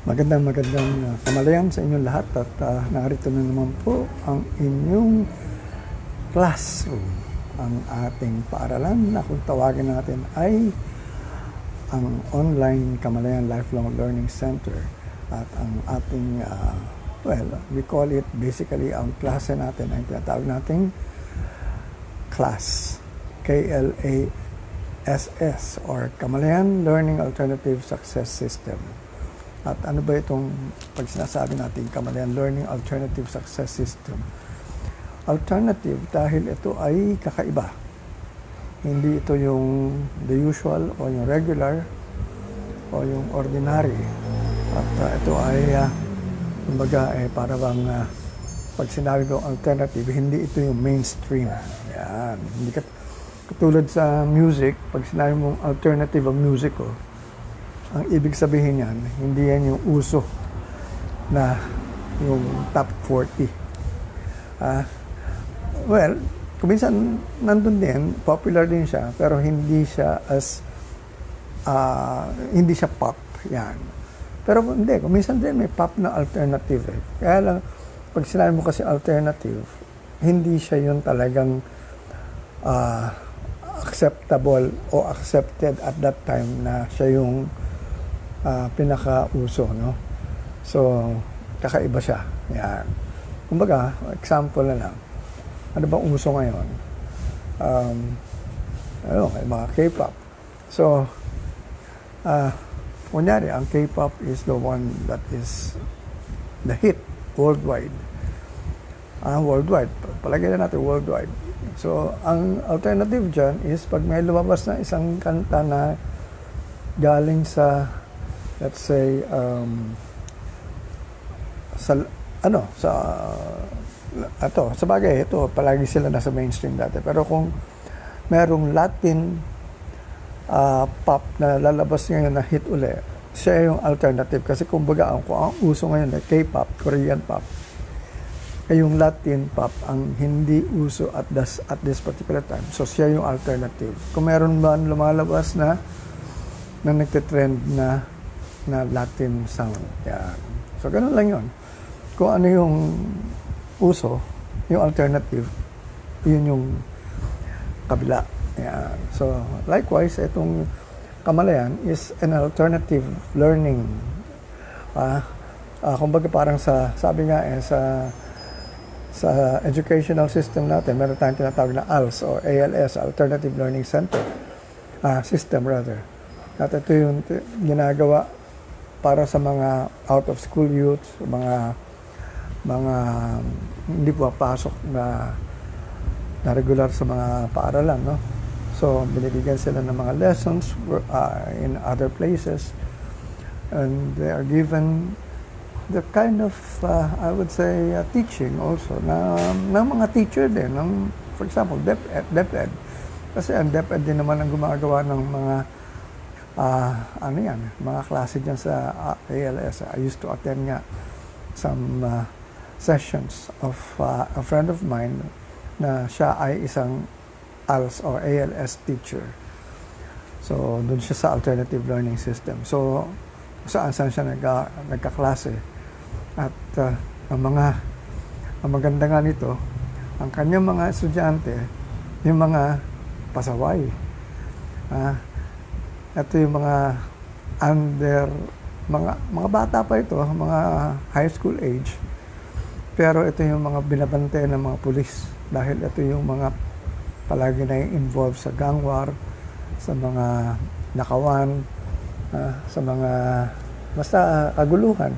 Magandang kamalayan sa inyong lahat at narito na naman po ang inyong classroom. Ang ating paaralan na kung tawagin natin ay ang Online Kamalayan Lifelong Learning Center. At ang ating, we call it basically ang klase natin ay tinatawag nating class. KLASS or Kamalayan Learning Alternative Success System. At ano ba itong pag sinasabi natin Kamalayan Learning Alternative Success System? Alternative dahil ito ay kakaiba. Hindi ito yung the usual o yung regular o yung ordinary. At ito ay kumbaga para bang pag sinabi ko alternative, hindi ito yung mainstream. Yan. Hindi katulad sa music, pag sinabi mong alternative ang music ko, ang ibig sabihin yan, hindi yan yung uso na yung top 40. Kuminsan nandun din, popular din siya, pero hindi siya hindi siya pop. Yan. Pero hindi, kuminsan din may pop na alternative. Kaya lang, pag sinabi mo kasi alternative, hindi siya yung talagang acceptable o accepted at that time na siya yung pinaka-uso, no? So, kakaiba siya. Yan. Kumbaga, example na lang. Ano bang uso ngayon? Mga K-pop. So, kunyari, ang K-pop is the one that is the hit worldwide. Worldwide. Palagay na natin worldwide. So, ang alternative dyan is pag may lumabas na isang kanta na galing sa let's say sa bagay ito palagi sila nasa mainstream dati, pero kung merong Latin pop na lalabas ngayon na hit uli, siya yung alternative kasi kumbaga kung ang uso ngayon na K-pop, Korean pop, ay yung Latin pop ang hindi uso at this particular time, so siya yung alternative. Kung meron ba lumalabas na nagtitrend na Latin sound. Yan. So, ganun lang yun. Kung ano yung uso, yung alternative, yun yung kabila. Yan. So, likewise, itong Kamalayan is an alternative learning. Kumbaga parang sabi nga sa educational system natin, meron tayong tinatawag na ALS or ALS, Alternative Learning Center. System rather. At ito yung ginagawa para sa mga out-of-school youths, mga hindi papasok na regular sa mga paaralan, no? So, binibigyan sila ng mga lessons in other places, and they are given the kind of, I would say, teaching also, ng mga teacher din, for example, DepEd. Kasi ang DepEd din naman ang gumagawa ng mga mga klase dyan sa ALS. I used to attend nga some sessions of a friend of mine na siya ay isang ALS or ALS teacher. So, doon siya sa alternative learning system. So, saan siya nagkaklase. At ang maganda nga nito, ang kanyang mga estudyante, yung mga pasaway. Ito yung mga mga bata pa ito, mga high school age. Pero ito yung mga binabante ng mga pulis dahil ito yung mga palagi na involved sa gang war, sa mga nakawan, sa mga basta kaguluhan.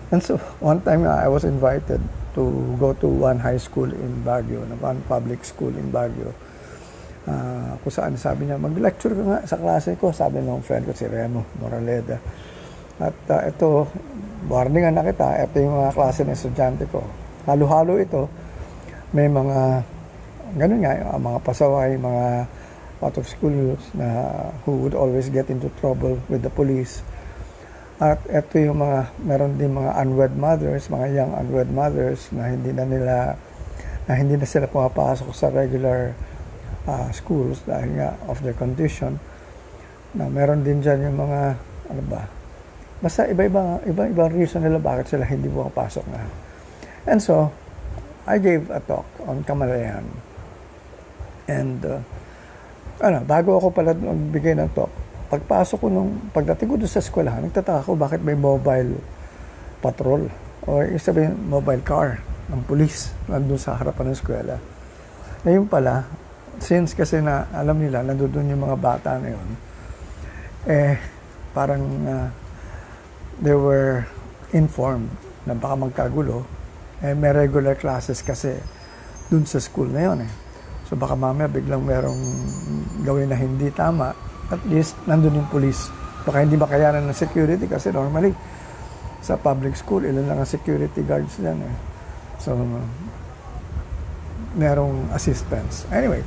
And so, one time I was invited to go to one high school in Baguio, one public school in Baguio. Kung saan sabi niya, mag-lecture ka nga sa klase ko, sabi ng friend ko si Remo Moraleda. At ito, warningan na kita, ito yung mga klase ng estudyante ko. Halo-halo ito, may mga, ganun nga, mga pasaway, mga out-of-school youths na who would always get into trouble with the police. At ito yung meron din mga unwed mothers, mga young unwed mothers na hindi na sila pumapasok sa regular schools dahil nga of their condition. Na meron din dyan yung mga Basta iba-ibang reason nila bakit sila hindi pumapasok na. And so, I gave a talk on Kamalayan. And, bago ako pala magbigay ng talk, pagpasok ko pagdating ko doon sa eskwelahan, nagtataka ko bakit may mobile patrol o sabihin mobile car ng pulis nandun sa harapan ng eskwela. Ngayon pala, since kasi na alam nila nandun yung mga bata na yun, parang they were informed na baka magkagulo, may regular classes kasi dun sa school na yun So baka mamaya biglang merong gawin na hindi tama, at least nandun yung police. Baka hindi makayanan ng security kasi normally sa public school, ilan lang ang security guards dyan So, merong assistance. Anyway,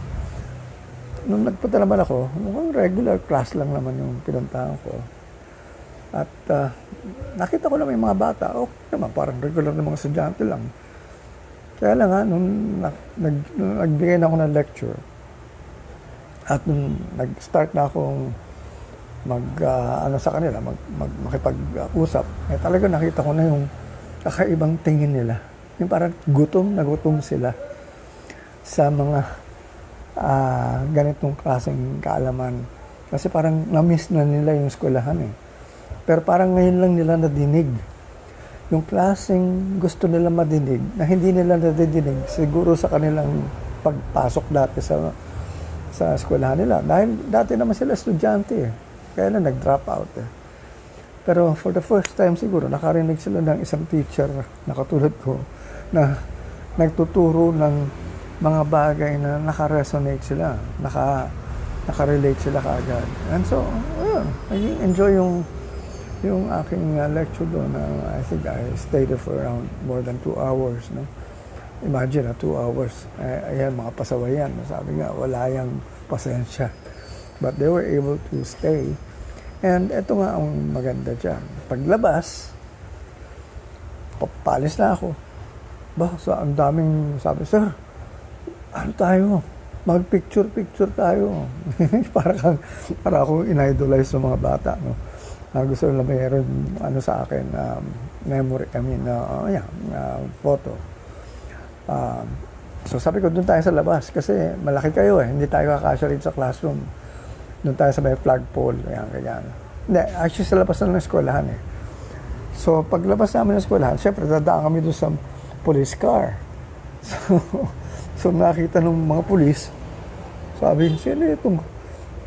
nung nagpunta naman ako, mukhang regular class lang naman yung pinuntahan ko. At nakita ko naman yung mga bata, okay naman, parang regular na mga estudyante lang. Kaya lang nung nagbigay na ako ng lecture, at nung nag-start na akong sa kanila, makipag-usap, talaga nakita ko na yung kakaibang tingin nila. Yung parang gutom sila sa mga ganitong klaseng kaalaman. Kasi parang na-miss na nila yung eskwelahan Pero parang ngayon lang nila nadinig. Yung klaseng gusto nila madinig, na hindi nila nadidinig, siguro sa kanilang pagpasok dati sa eskwelahan nila. Dahil dati naman sila estudyante Kaya lang nag-drop out Pero for the first time siguro, nakarinig sila ng isang teacher na katulad ko, na nagtuturo ng mga bagay na naka-resonate sila, naka-relate sila kaagad. And so, I enjoy yung aking lecture doon. I think I stayed there for around more than 2 hours. No? Imagine 2 hours. Ayan, mga pasawayan. Sabi nga, wala yung pasensya. But they were able to stay. And ito nga ang maganda dyan. Paglabas, papalis na ako. Ang daming sabi, sir, ano tayo? Mag-picture tayo. para ako in-idolize sa mga bata. No? Gusto nila mayroon sa akin, memory, photo. So sabi ko, doon tayo sa labas kasi malaki kayo hindi tayo kakasya rin sa classroom. Doon tayo sa may flagpole, ganyan. Hindi, actually sa labas na ng eskwelahan So paglabas namin ng eskwelahan, syempre dadaan kami doon sa police car. So nakita ng mga police, sabi, sino itong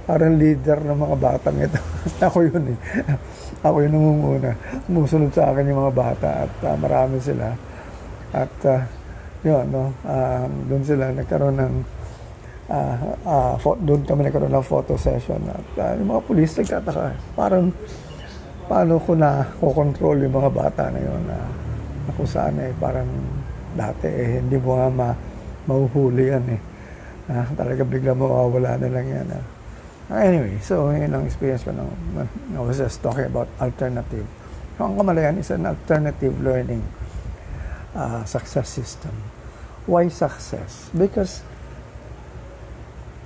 parang leader ng mga batang ito? Ako yun Ako yung namumuna. Sumusunod sa akin yung mga bata at marami sila. At doon sila nagkaroon ng doon kami nagkaroon ng photo session. At yung mga pulis nagtataka, parang paano ko na control yung mga bata na yun na kung saan parang dati hindi mo nga mahuhuli yan talaga bigla mawawala na lang yan Anyway, so yun ang experience ko I was just talking about alternative. Ang Kamalayan is an alternative learning success system. Why success? Because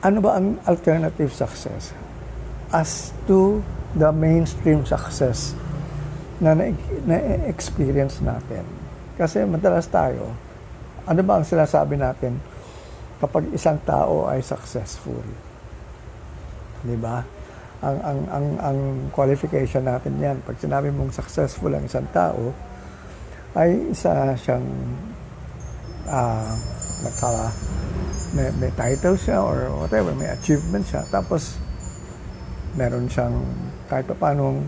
ano ba ang alternative success? As to the mainstream success na na-experience natin. Kasi madalas tayo, ano ba ang sinasabi natin kapag isang tao ay successful? Di ba? Ang qualification natin yan. Pag sinabi mong successful ang isang tao, ay isa siyang may title siya or whatever, may achievement siya. Tapos, meron siyang kahit pa paano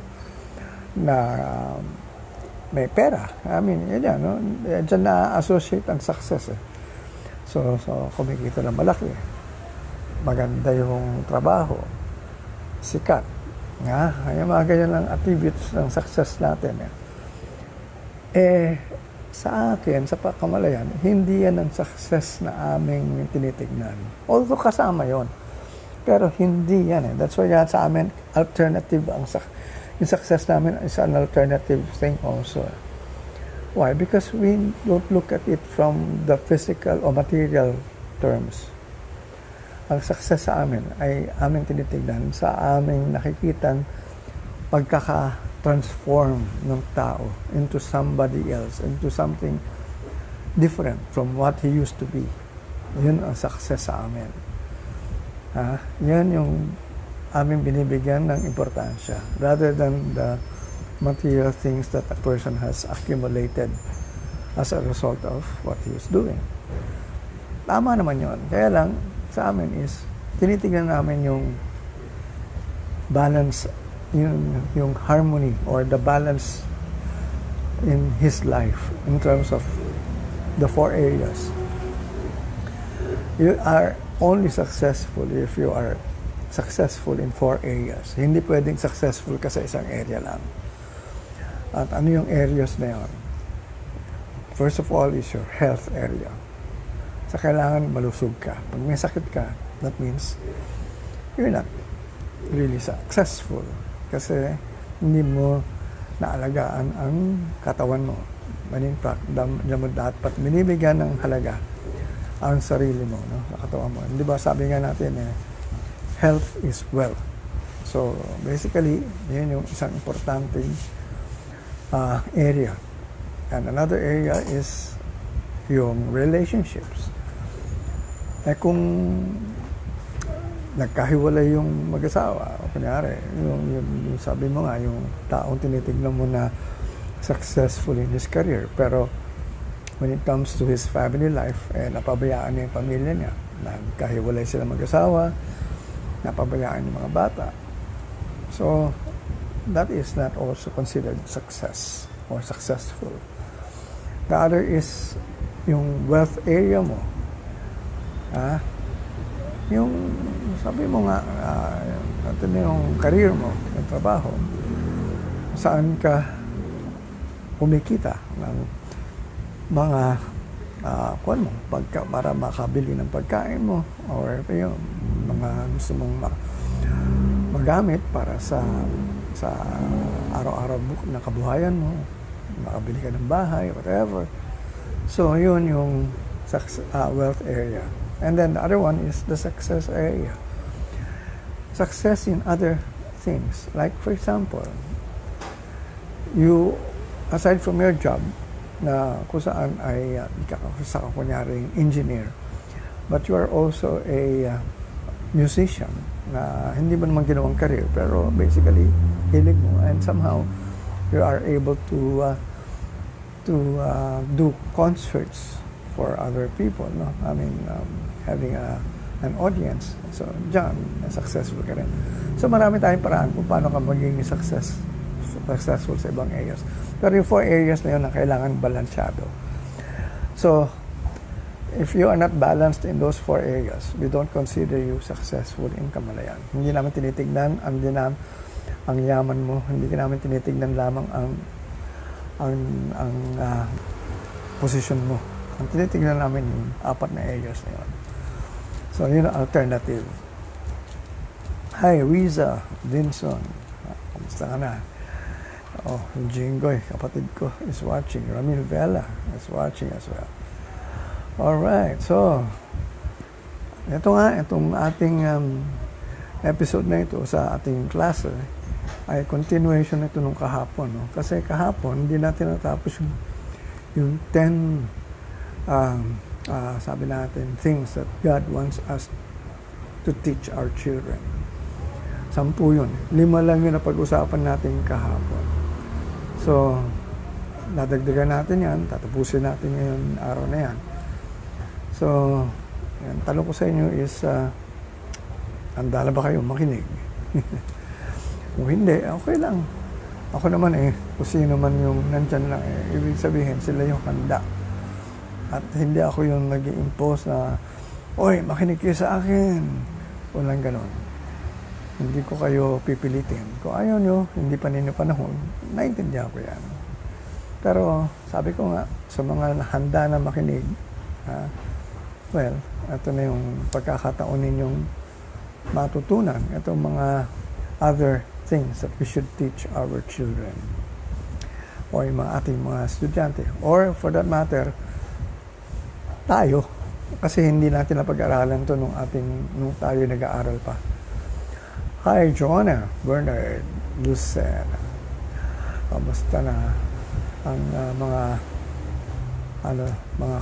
may pera. I mean, yan, no? Diyan na-associate ang success. So kumikita ng malaki. Maganda yung trabaho. Sikat. Yung mga ganyan lang attributes ng success natin. Sa akin, sa Kamalayan, hindi yan ang success na aming tinitignan. Although kasama yon, pero hindi yan That's why yan sa amin, alternative yung success namin is an alternative thing also. Why? Because we don't look at it from the physical or material terms. Ang success sa amin ay aming tinitignan sa aming nakikitang transform ng tao into somebody else, into something different from what he used to be. Yun ang success sa amin. Yan yung aming binibigyan ng importansya rather than the material things that a person has accumulated as a result of what he is doing. Tama naman yun. Kaya lang, sa amin is, tinitignan namin yung balance, yung harmony or the balance in his life in terms of the 4 areas. You are only successful if you are successful in 4 areas. Hindi pwedeng successful ka sa isang area lang. At ano yung areas na yun? First of all is your health area. Sa kailangan malusog ka. Pag may sakit ka, that means you're not really successful. Kasi hindi mo naalagaan ang katawan mo. And in fact, mo dapat binibigyan ng halaga ang sarili mo, no, sa katawan mo. Di ba sabi nga natin, health is wealth. So, basically, yun yung isang importanteng area. And another area is yung relationships. Kung nagkahiwalay yung mag-asawa, o kunyari, yung sabi mo nga, yung taong tinitignan mo na successful in his career, pero when it comes to his family life, napabayaan niya yung pamilya niya. Nagkahiwalay sila mag-asawa, napabayaan yung mga bata. So, that is not also considered success or successful. The other is yung wealth area mo. Yung sabi mo nga, ito na yung career mo, yung trabaho, saan ka kumikita ng mga para makabili ng pagkain mo or yung mga gusto mong magamit para sa araw-araw na kabuhayan mo, makabili ka ng bahay, whatever. So, yun yung wealth area. And then the other one is the success area. Success in other things. Like, for example, you, aside from your job, na kung saan ay sa kunyari engineer, but you are also a musician na hindi mo naman ginawang career, pero basically, hilig mo. And somehow, you are able to do concerts for other people, no? I mean, having an audience. So, dyan, successful ka rin. So, marami tayong paraan kung paano ka maging successful sa ibang areas. Pero yung 4 areas na yun na kailangan balansyado. So, if you are not balanced in those 4 areas, we don't consider you successful in Kamalayan. Hindi namin tinitignan ang yaman mo, hindi namin tinitignan lamang ang position mo. Ang tinitignan namin yung 4 na areas na yun. So, yun ang alternative. Hi, Riza Dinson. Kamusta ka na? Oh, Jingoy, kapatid ko, is watching. Ramil Vela is watching as well. Alright, so, itong ating episode na ito sa ating klase ay continuation ito nung kahapon. No? Kasi kahapon, hindi natin natapos yung 10, sabi natin, things that God wants us to teach our children. 10 yun. 5 lang yun na pag-usapan natin kahapon. So, nadagdagan natin yan, tatapusin natin ngayon araw na yan. So, yan, tanong ko sa inyo is, handa na ba kayo makinig? Kung hindi, okay lang. Ako naman kung sino man yung nandyan lang, ibig sabihin, sila yung handa. At hindi ako yung nag-i-impose na, oy, makinig kayo sa akin. Walang ganon. Hindi ko kayo pipilitin. Kung ayaw nyo, hindi pa ninyo panahon, naintindihan ko yan. Pero sabi ko nga, sa mga handa na makinig, well, ito na yung pagkakataon ninyong matutunan. Itong mga other things that we should teach our children or yung mga ating mga estudyante. Or for that matter, tayo. Kasi hindi natin napag-aralan ito nung tayo nag-aaral pa. Hi, Joanna, Bernard, Lucena. Kamusta na ang mga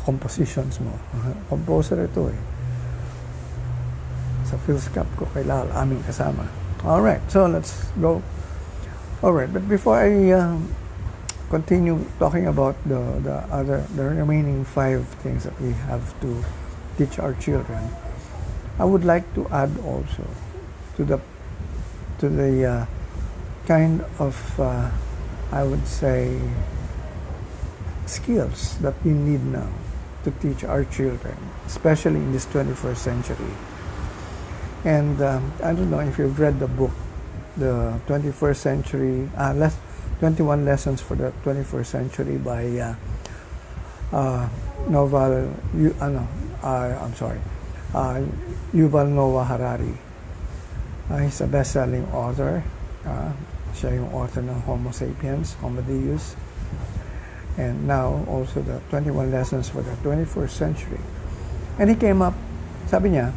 compositions mo? Composer ito eh. Sa Phil's Cup ko kay Lal, aming kasama. Alright, so let's go. Alright, but before I continue talking about the remaining 5 things that we have to teach our children, I would like to add also to the kind of I would say skills that we need now to teach our children, especially in this 21st century. And I don't know if you've read the book, the 21st century, 21 Lessons for the 21st Century by Yuval Noah Harari. He's a best-selling author. Siya yung author ng Homo Sapiens, Homo Deus, and now also the 21 Lessons for the 21st Century. And he came up, sabi niya,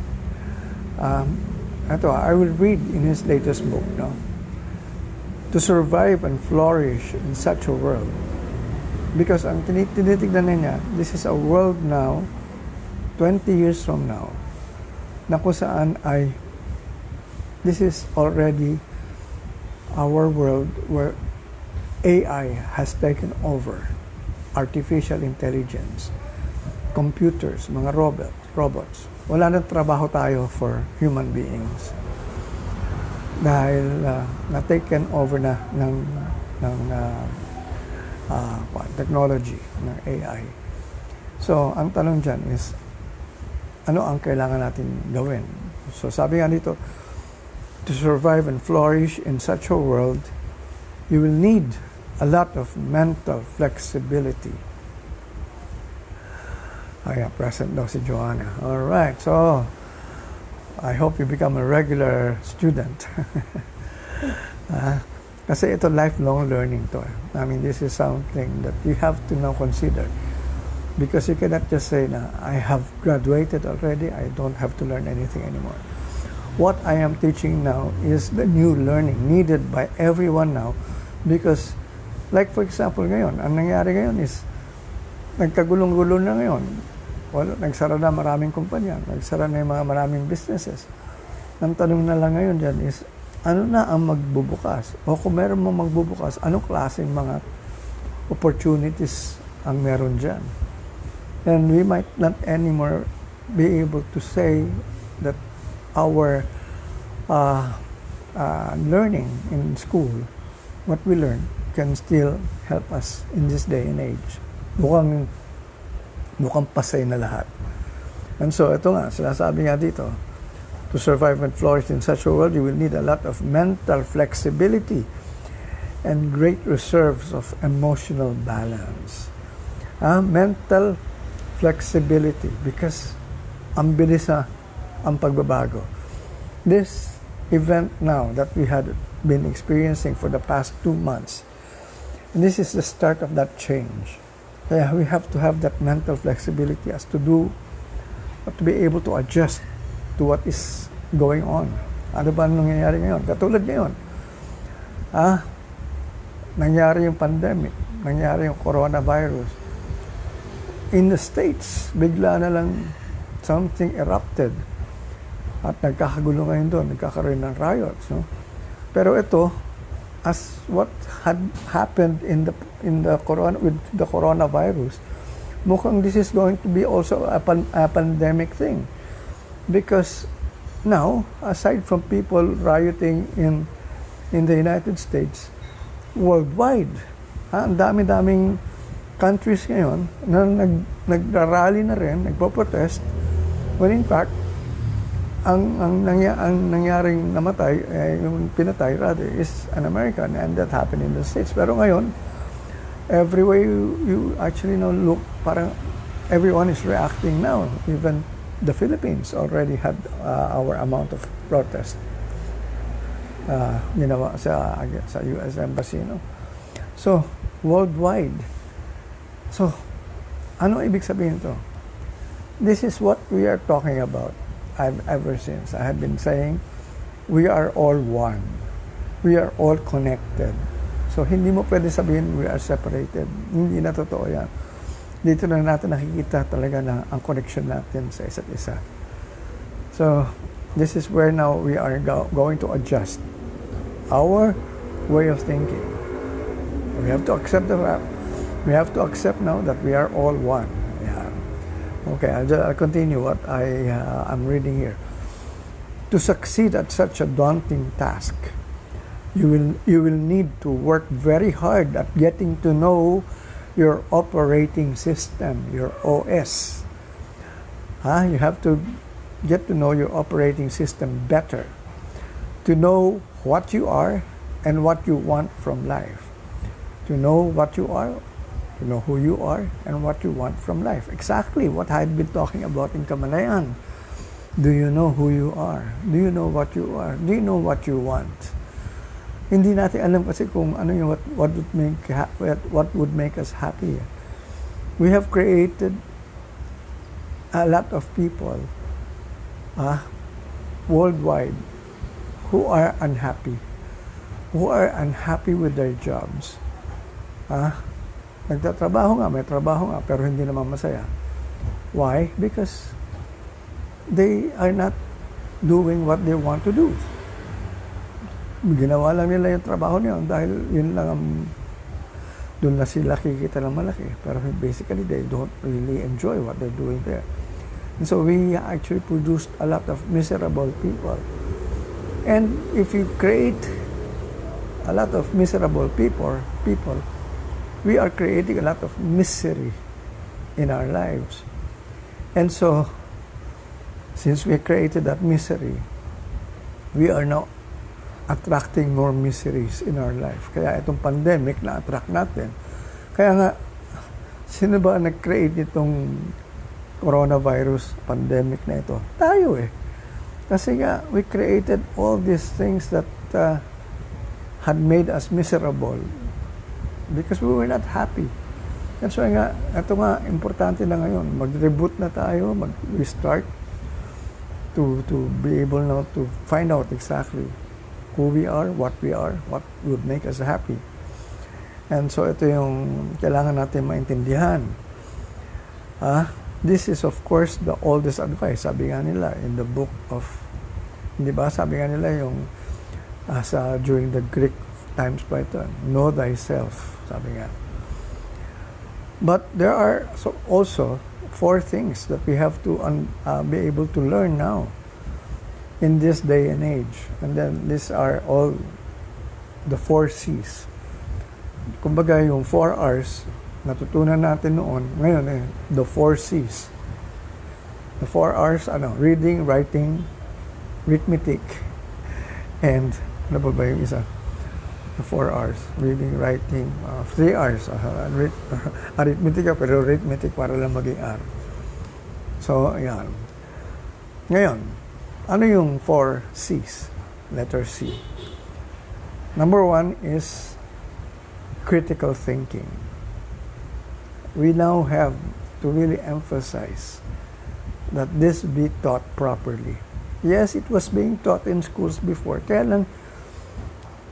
I will read in his latest book, no? To survive and flourish in such a world. Because ang tinitignan niya, this is a world now, 20 years from now, na kung saan ay, this is already our world where AI has taken over. Artificial intelligence, computers, mga robots. Wala nang trabaho tayo for human beings. Dahil na-taken over na ng technology, ng AI. So, ang tanong dyan is, ano ang kailangan natin gawin? So, sabi nga dito, to survive and flourish in such a world, you will need a lot of mental flexibility. Ayan, present daw si Joanna. Alright, so, I hope you become a regular student. Kasi ito lifelong learning to. I mean, this is something that you have to now consider. Because you cannot just say na, I have graduated already, I don't have to learn anything anymore. What I am teaching now is the new learning needed by everyone now. Because, like for example ngayon, ang nangyari ngayon is, nagkagulong-gulo na ngayon. Well, nagsara na maraming kumpanya, nagsara na yung mga maraming businesses. Ang tanong na lang ngayon dyan is, ano na ang magbubukas? O kung meron mo magbubukas, anong klaseng mga opportunities ang meron dyan? And we might not anymore be able to say that our learning in school, what we learn, can still help us in this day and age. Mukhang pasay na lahat. And so, ito nga, sinasabi nga dito, to survive and flourish in such a world, you will need a lot of mental flexibility and great reserves of emotional balance. Mental flexibility, because ang bilis ang pagbabago. This event now that we had been experiencing for the past 2 months, and this is the start of that change. Kaya we have to have that mental flexibility as to be able to adjust to what is going on. Ano ba nangyayari ngayon? Katulad ngayon, nangyari yung pandemic, nangyari yung coronavirus. In the States, bigla na lang something erupted at nagkakagulo ngayon doon, nagkakaroon ng riots. No? Pero ito, as what had happened with the coronavirus, mukhang this is going to be also a pandemic thing. Because now, aside from people rioting in the United States, worldwide, ang dami-daming countries ngayon na nagrarally na rin, nagpo-protest, when in fact, ang nangyaring namatay, yung pinatay rather, is an American, and that happened in the States. Pero ngayon, everywhere you actually now look, parang everyone is reacting now. Even the Philippines already had our amount of protest ginawa sa US Embassy. No? So, worldwide. So, ano ibig sabihin ito? This is what we are talking about. Ever since I have been saying, we are all one. We are all connected. So, hindi mo pwede sabihin we are separated. Hindi na totoo yan. Dito na natin nakikita talaga na ang connection natin sa isa't isa. So, this is where now we are going to adjust our way of thinking. We have to accept the fact. We have to accept now that we are all one. Yeah. Okay, I'll continue what I'm reading here. To succeed at such a daunting task, you will need to work very hard at getting to know your operating system, your OS. You have to get to know your operating system better, to know what you are and what you want from life. To know what you are, to know who you are, and what you want from life. Exactly what I had been talking about in Kamalayan. Do you know who you are? Do you know what you are? Do you know what you want? Hindi natin alam kasi kung ano yung what would make us happy. We have created a lot of people worldwide who are unhappy with their jobs. Nagtatrabaho nga, may trabaho nga, pero hindi naman masaya. Why? Because they are not doing what they want to do. Ginawa lang nila yung trabaho niya dahil yun lang doon na sila kikita ng malaki. Pero basically, they don't really enjoy what they're doing there. And so we actually produced a lot of miserable people. And if you create a lot of miserable people, we are creating a lot of misery in our lives. And so, since we created that misery, we are now attracting more miseries in our life. Kaya itong pandemic na-attract natin. Kaya nga, sino ba nag-create itong coronavirus pandemic na ito? Tayo eh. Kasi nga, we created all these things that had made us miserable because we were not happy. That's why nga, ito nga, importante na ngayon. Mag-reboot na tayo, mag-restart to be able now to find out exactly who we are, what would make us happy. And so ito yung kailangan natin maintindihan. This is of course the oldest advice. Sabi nga nila in the book of, hindi ba? Sabi nga nila yung during the Greek times pa ito, know thyself, sabi nga. But there are also 4 things that we have to be able to learn now in this day and age. And then these are all the 4 C's. Kumbaga yung 4 R's, natutunan natin noon, ngayon the 4 C's. The 4 R's, reading, writing, arithmetic, and ano ba yung isa? The 4 R's, reading, writing, 3 R's, arithmetic pero arithmetic para lang maging R. So, ayan. Ngayon, ano yung 4 C's? Letter C. Number 1 is critical thinking. We now have to really emphasize that this be taught properly. Yes, it was being taught in schools before. Kaya lang,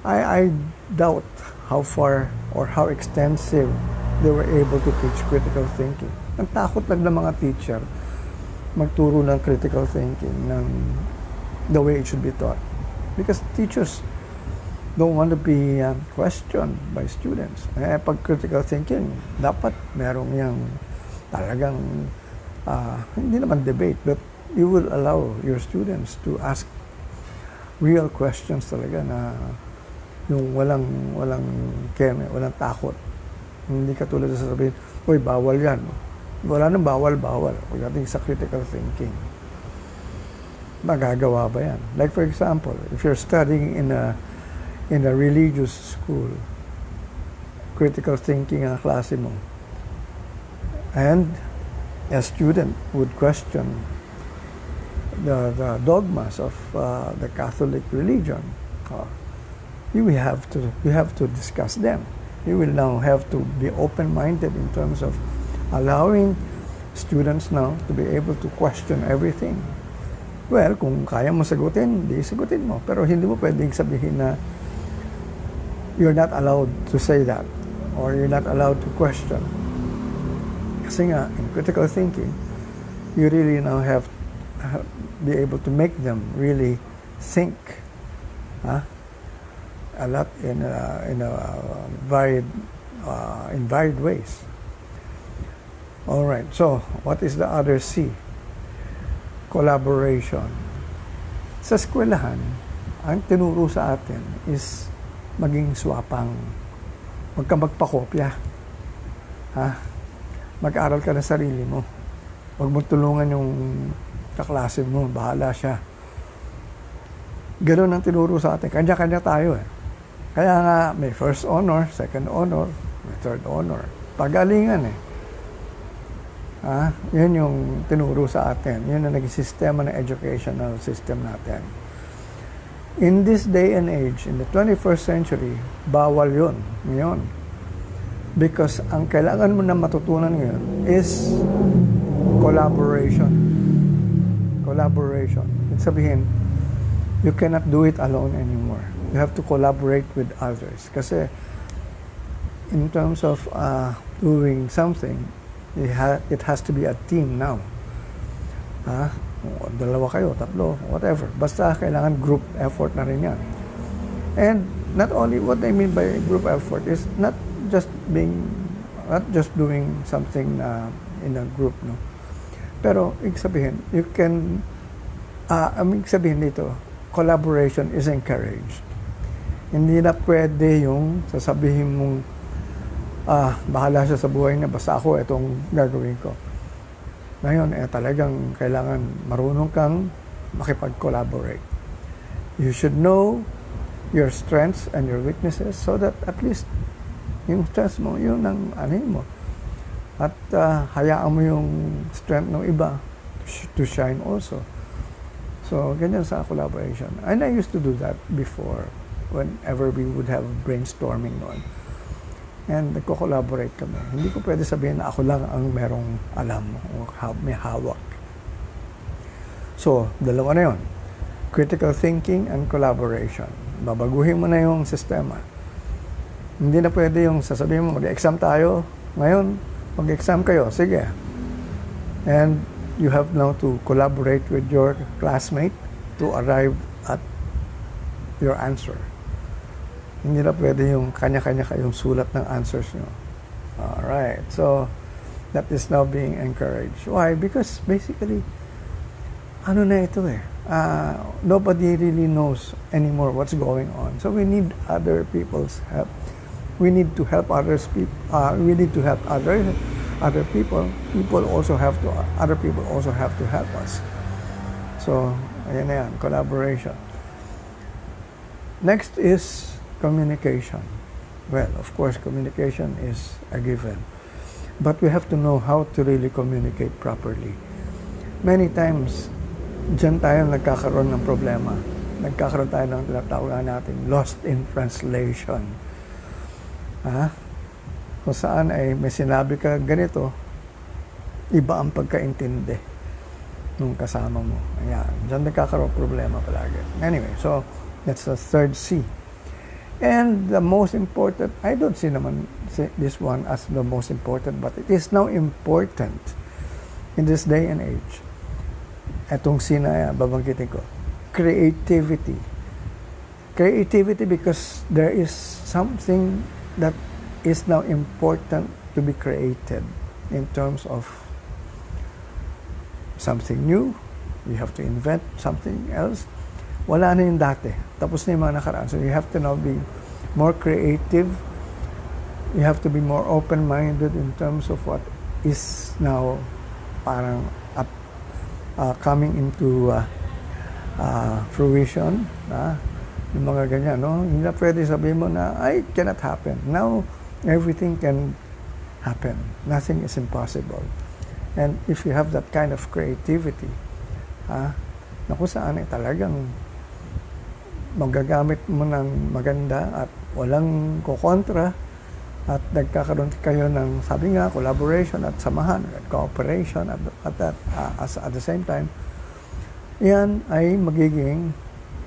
I doubt how far or how extensive they were able to teach critical thinking. Ang takot lang ng mga teacher magturo ng critical thinking ng the way it should be taught. Because teachers don't want to be questioned by students. Pag critical thinking, dapat merong yung talagang, hindi naman debate, but you will allow your students to ask real questions talaga na yung walang takot. Hindi katulad sa sabihin, uy, bawal yan. Wala nang bawal. Pagdating sa critical thinking, magagawa ba yan? Like for example, if you're studying in a religious school, critical thinking ang klase mo, and a student would question the dogmas of the Catholic religion, you have to discuss them. You will now have to be open-minded in terms of allowing students now to be able to question everything. Well, kung kaya mo sagutin, di sagutin mo. Pero hindi mo pwedeng sabihin na you're not allowed to say that or you're not allowed to question. Kasi nga, in critical thinking, you really now have be able to make them really think a lot in varied ways. All right, so what is the other C? Collaboration. Sa eskwelahan, ang tinuro sa atin is maging swapang. Huwag kang magpakopya. Mag-aral ka ng sarili mo. Huwag mo tulungan yung kaklase mo. Bahala siya. Ganun ang tinuro sa atin. Kanya-kanya tayo eh. Kaya nga may first honor, second honor, may third honor. Pagalingan eh. Yun yung tinuro sa atin. Yun ang naging sistema ng educational system natin. In this day and age, in the 21st century, bawal yun. Ngayon. Because ang kailangan mo na matutunan ngayon is collaboration. Collaboration. Ibig sabihin, you cannot do it alone anymore. You have to collaborate with others. Kasi in terms of doing something, it has to be a team now. Dalawa kayo, tatlo, whatever. Basta kailangan group effort na rin yan. And not only what I mean by group effort is not just doing something in a group, no. Pero ibig sabihin, ibig sabihin dito, collaboration is encouraged. Hindi na pwede yung sasabihin mong bahala siya sa buhay niya, basta ako itong gagawin ko. Ngayon, talagang kailangan marunong kang makipag-collaborate. You should know your strengths and your weaknesses so that at least yung strengths mo, yun ang mo. At hayaan mo yung strength ng iba to shine also. So, ganyan sa collaboration. And I used to do that before whenever we would have brainstorming noon. And nagko-collaborate kami. Hindi ko pwede sabihin na ako lang ang merong alam o may hawak. So, dalawa na yun. Critical thinking and collaboration. Babaguhin mo na yung sistema. Hindi na pwede yung sasabihin mo, mag-exam tayo. Ngayon, mag-exam kayo. Sige. And you have now to collaborate with your classmate to arrive at your answer. Hindi na pwede yung kanya-kanya kayong sulat ng answers nyo. Alright. So, that is now being encouraged. Why? Because basically, ano na ito eh. Nobody really knows anymore what's going on. So, we need other people's help. We need to help others. We need to help other people. Other people also have to help us. So, ayan na yan, collaboration. Next is communication. Well, of course, communication is a given. But we have to know how to really communicate properly. Many times, dyan tayo nagkakaroon ng problema. Nagkakaroon tayo ng tinatawag natin lost in translation. Kung saan ay may sinabi ka ganito, iba ang pagkaintindi nung kasama mo. Ayan. Diyan nagkakaroon problema palagi. Anyway, so that's the third C. And the most important, I don't see this one as the most important, but it is now important in this day and age. Etong C na babanggitin ko. Creativity. Creativity because there is something that is now important to be created in terms of something new. You have to invent something else. Wala na yung dati. Tapos na yung mga nakaraan. So you have to now be more creative. You have to be more open-minded in terms of what is now parang coming into fruition. Yung mga ganyan, no? Hindi na pwede sabihin mo na, I cannot happen. Now, everything can happen. Nothing is impossible. And if you have that kind of creativity, na kung saan ay talagang magagamit mo ng maganda at walang kukontra at nagkakaroon kayo ng, sabi nga, collaboration at samahan at cooperation at the same time, yan ay magiging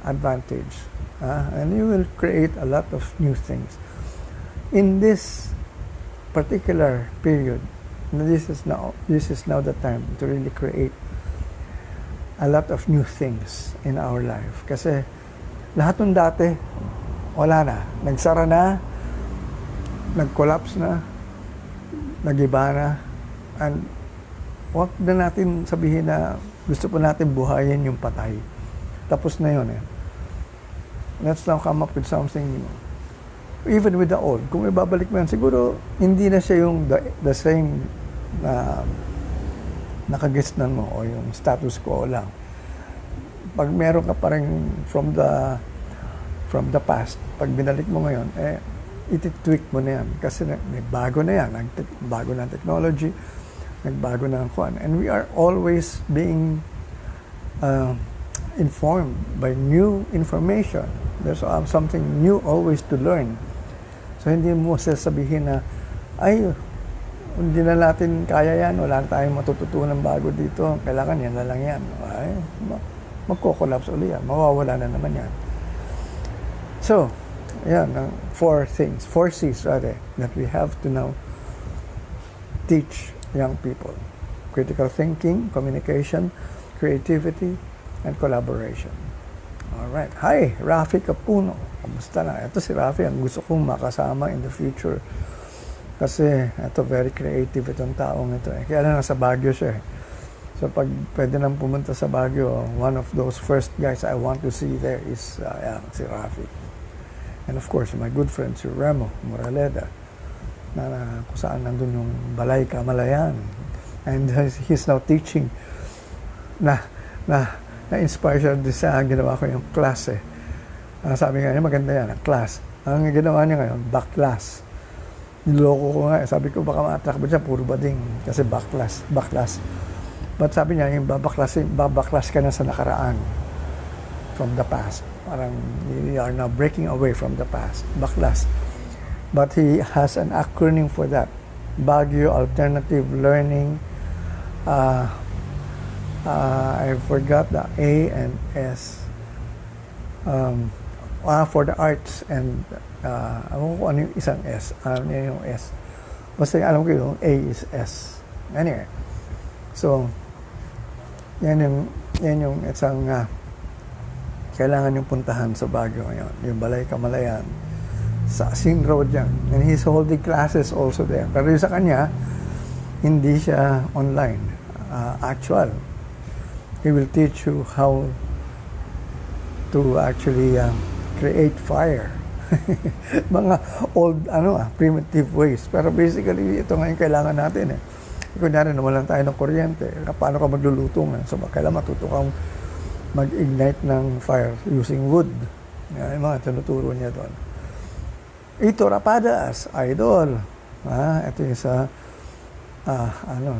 advantage. And you will create a lot of new things. In this particular period, this is now the time to really create a lot of new things in our life. Kasi lahat ng dati, wala na. Nagsara na, nag-collapse na, nag-iba na, and wag na natin sabihin na gusto po natin buhayin yung patay. Tapos na yun eh. Let's now come up with something new. Even with the old, kung ibabalik mo yan, siguro hindi na siya yung the same na nakagisnan mo o yung status quo lang. Pag meron ka pa rin from the past, pag binalik mo ngayon, iti-tweak mo na yan. Kasi may bago na yan. Bago na technology, nagbago na ang kuwan. And we are always being informed by new information. There's something new always to learn. So hindi mo sasabihin na, ay, hindi na natin kaya yan, wala na tayong matututunan bago dito, kailangan yan na lang yan. Ay, magko-collapse ulit yan, mawawala na naman yan. So, yan, 4 C's rather, that we have to now teach young people. Critical thinking, communication, creativity, and collaboration. Alright. Hi, Rafi Capuno. Kamusta na? Ito si Rafi, ang gusto kong makasama in the future. Kasi, ito, very creative itong taong ito. Kaya na nasa Baguio siya. So, pag pwede nang pumunta sa Baguio, one of those first guys I want to see there is si Rafi. And of course, my good friend, si Remo Moraleda, na kung saan nandun yung Balay Kamalayan. And he's now teaching na-inspire siya sa ginawa ko yung class eh. Sabi nga niya, maganda yan, class. Ang ginawa niya ngayon, back class. Niloko ko nga, sabi ko baka ma-attract ba siya, puro bading. Kasi back class. But sabi niya, yung babaklas ka na sa nakaraan from the past. Parang you are now breaking away from the past. Backlash. But he has an acronym for that. Baguio Alternative Learning. I forgot the A and S. For the arts and alam ko ano yung isang S. Ano yung S. Basta alam ko yung A is S. Anyway. So, yan yung isang kailangan yung puntahan sa Baguio ngayon. Yung Balay Kamalayan. Sa Sin Road yan. And he's holding classes also there. Pero yung sa kanya, hindi siya online. Actual. He will teach you how to actually create fire. Mga old, primitive ways. Pero basically, ito ngayon kailangan natin eh. Kunyari, nawalan tayo ng kuryente. Paano ka magluluto nga? So, kailangan matuto kang mag-ignite ng fire using wood. Yan, yung mga tinuturo niya doon. Ito, Rapadas, idol. Ito yung sa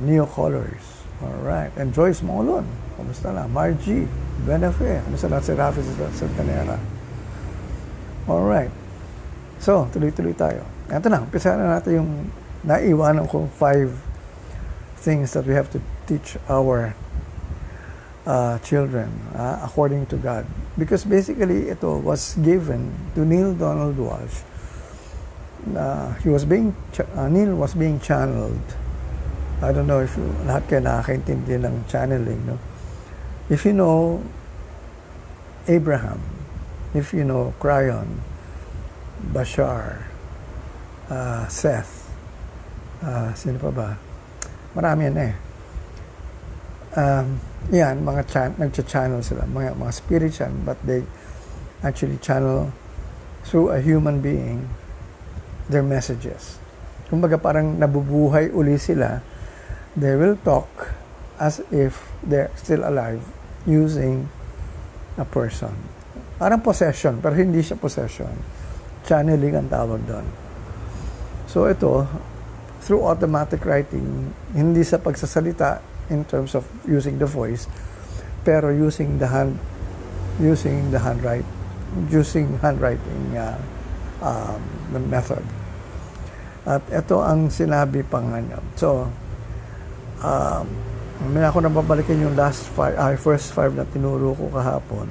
Neo Colors. Alright. And Joyce Molon. Kumusta na? Margie Benefe. Kumusta na si Rafi sa Canera? Alright. So, tuloy-tuloy tayo. Ito na. Umpisa na natin yung naiwanan kong 5 things that we have to teach our children according to God. Because basically, ito was given to Neil Donald Walsh. Neil was being channeled. I don't know if lahat kayo nakakaintindi ng channeling, no? If you know Abraham, if you know Cryon, Bashar, Seth, sino pa ba? Marami yan eh. Yan, nag-channel sila, mga spirit yan, but they actually channel through a human being their messages. Kumbaga parang nabubuhay uli sila. They will talk as if they're still alive using a person. Parang possession, pero hindi siya possession. Channeling ang tawag doon. So ito, through automatic writing, hindi sa pagsasalita in terms of using the voice, pero using handwriting method. At ito ang sinabi pa nga niya. So, may ako nababalikin yung first 5 na tinuro ko kahapon.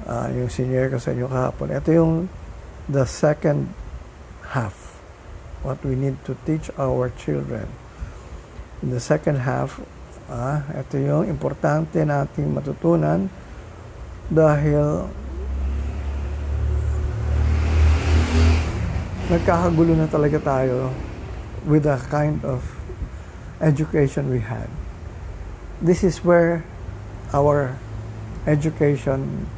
yung senior ko sa inyo kahapon. Ito yung the second half. What we need to teach our children. In the second half, ito yung importante nating matutunan dahil nagkakagulo na talaga tayo with the kind of education we had. This is where our education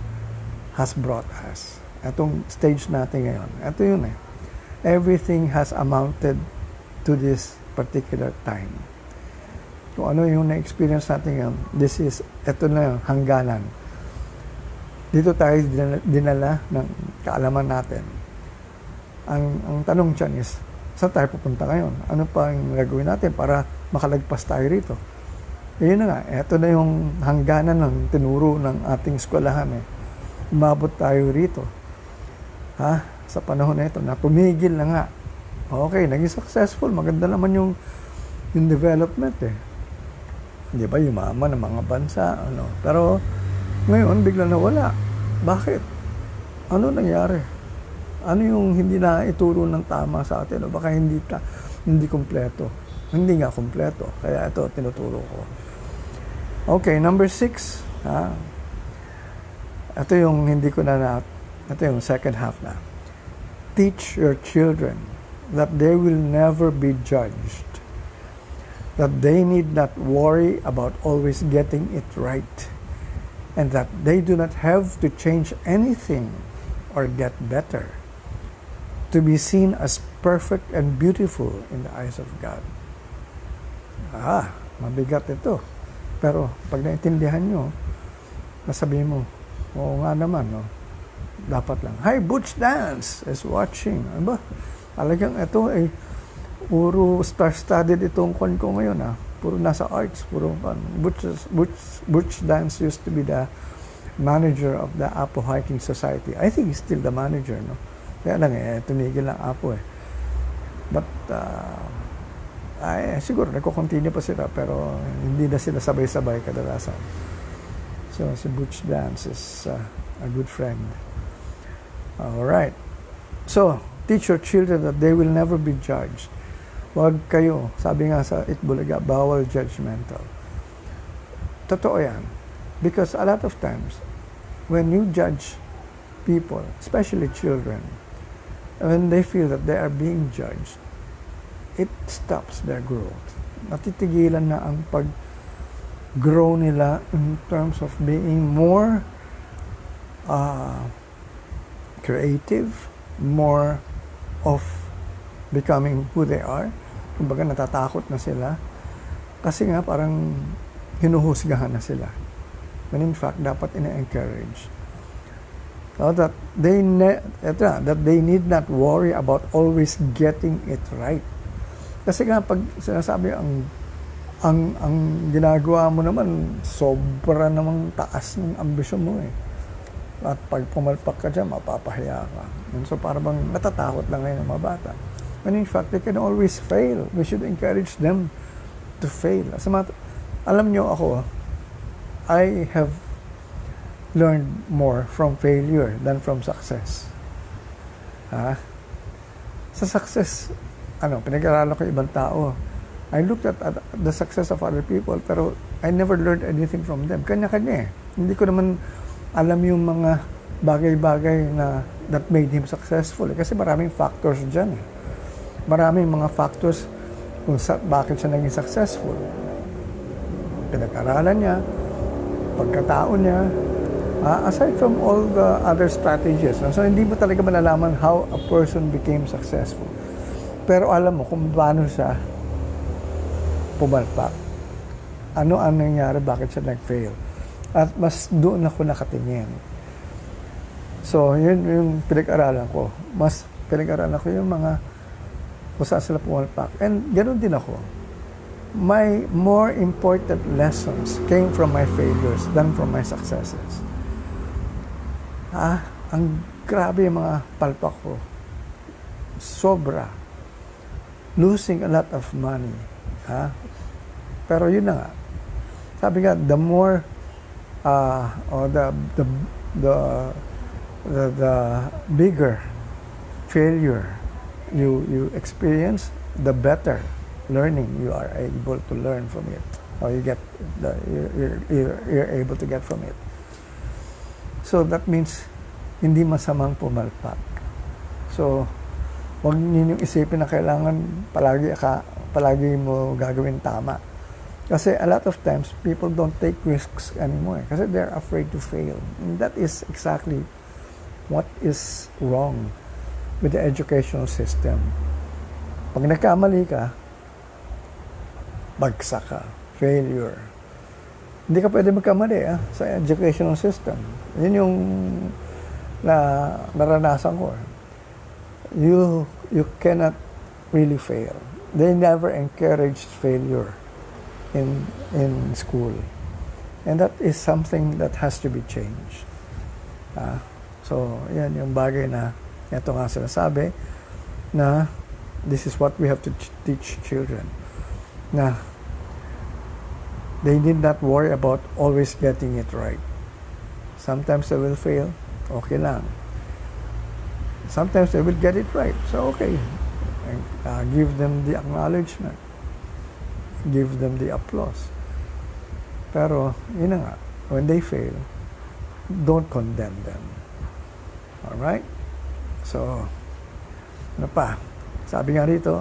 has brought us. Itong stage natin ngayon. Ito yun eh. Everything has amounted to this particular time. Kung ano yung na-experience natin ngayon, ito na yung hangganan. Dito tayo dinala ng kaalaman natin. Ang tanong dyan is, saan tayo pupunta ngayon? Ano pa yung gagawin natin para makalagpas tayo rito? Yun na nga, ito na yung hangganan ng tinuro ng ating eskwelahan eh. Umabot tayo rito. Sa panahon na ito, na tumigil na nga. Okay, naging successful. Maganda naman yung development eh. Di ba, yumaman ng mga bansa. Pero ngayon, bigla nawala. Bakit? Ano nangyari? Ano yung hindi na ituro ng tama sa atin? O baka hindi kompleto. Hindi nga kompleto. Kaya ito, tinuturo ko. Okay, number 6. Ito yung hindi ko ito yung second half na. Teach your children that they will never be judged. That they need not worry about always getting it right. And that they do not have to change anything or get better to be seen as perfect and beautiful in the eyes of God. Mabigat ito. Pero pag naintindihan nyo, nasabihin mo, oo nga naman, no? Dapat lang. Hi, Butch Dance is watching. Ano ba? Talagang ito ay puro star-studded itong kon ko ngayon. Puro nasa arts. Puro Butch Dance used to be the manager of the Apo Hiking Society. I think he's still the manager, no? Kaya lang tumigil lang Apo eh. But, siguro nagko-continue pa sila pero hindi na sila sabay-sabay kadalasan. So, si Butch Dance is a good friend. Alright. So, teach your children that they will never be judged. Huwag kayo, sabi nga sa Itbulaga, bawal judgmental. Totoo yan. Because a lot of times, when you judge people, especially children, when they feel that they are being judged, it stops their growth. Natitigilan na ang pag-grow nila in terms of being more creative, more of becoming who they are. Kumbaga natatakot na sila. Kasi nga parang hinuhusgahan na sila. When in fact, dapat ina-encourage. So that they need not worry about always getting it right. Kasi nga pag sinasabi ang ginagawa mo naman, sobra namang taas ng ambisyon mo eh. At pag pumalpak ka dyan, mapapahiya ka. And so parang natatakot lang ngayon ng mga bata. When in fact, they can always fail. We should encourage them to fail. Alam nyo ako, I have learned more from failure than from success. Sa success, pinag-aralan ko ibang tao. I looked at the success of other people, pero I never learned anything from them. Kanya-kanya eh. Hindi ko naman alam yung mga bagay-bagay that made him successful. Kasi maraming factors dyan eh. Maraming mga factors kung bakit siya naging successful. Pinag-aralan niya, pagkatao niya, aside from all the other strategies. So, hindi mo talaga malalaman how a person became successful. Pero alam mo kung paano siya pumalpak. Ano ang nangyari, bakit siya nag-fail. At mas doon ako nakatingin. So, yun yung pinag-aralan ko. Mas pinag-aralan ko yung mga kung saan sila pumalpak. And ganoon din ako. My more important lessons came from my failures than from my successes. Ang grabe yung mga palpak ko. Sobra. Losing a lot of money. Pero yun na nga. Sabi nga, the more the bigger failure you experience, the better learning you are able to learn from it, or you're able to get from it. So that means hindi masamang pumalpak. So huwag ninyong isipin na kailangan palagi mo gagawin tama. Kasi a lot of times people don't take risks anymore kasi they're afraid to fail. And that is exactly what is wrong with the educational system. Pag nagkamali ka, bagsak ka, failure. Hindi ka pwede magkamali sa educational system. Yun yung naranasan ko. You cannot really fail. They never encouraged failure in school. And that is something that has to be changed. So, yan yung bagay na ito nga sinasabi na this is what we have to teach children. Na they need not worry about always getting it right. Sometimes they will fail, okay lang. Sometimes they will get it right, so okay. Give them the acknowledgement. Give them the applause. Pero, yun na nga, when they fail, don't condemn them. Alright? So, ano pa? Sabi nga rito,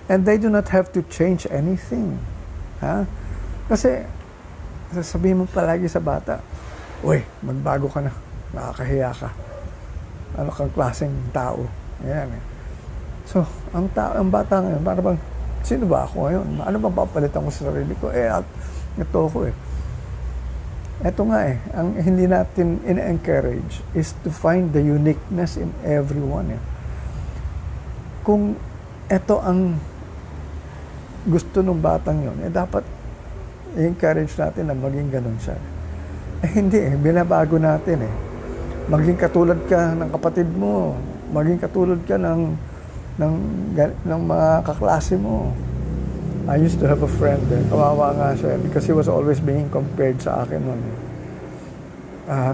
and they do not have to change anything. Kasi, sasabihin mo palagi sa bata, uy, magbago ka na, nakakahiya ka. Ano kang klaseng tao. Yan eh. So, ang bata ngayon, para bang, sino ba ako ngayon? Ano bang papalitan ko sa sarili ko? Ito ako eh. Ito nga eh, ang hindi natin in-encourage is to find the uniqueness in everyone eh. Kung ito ang gusto ng batang yon, dapat i-encourage natin na maging ganun siya. Hindi eh, binabago natin eh. Maging katulad ka ng kapatid mo, maging katulad ka ng mga kaklase mo. I used to have a friend kawawa nga siya because he was always being compared sa akin noon.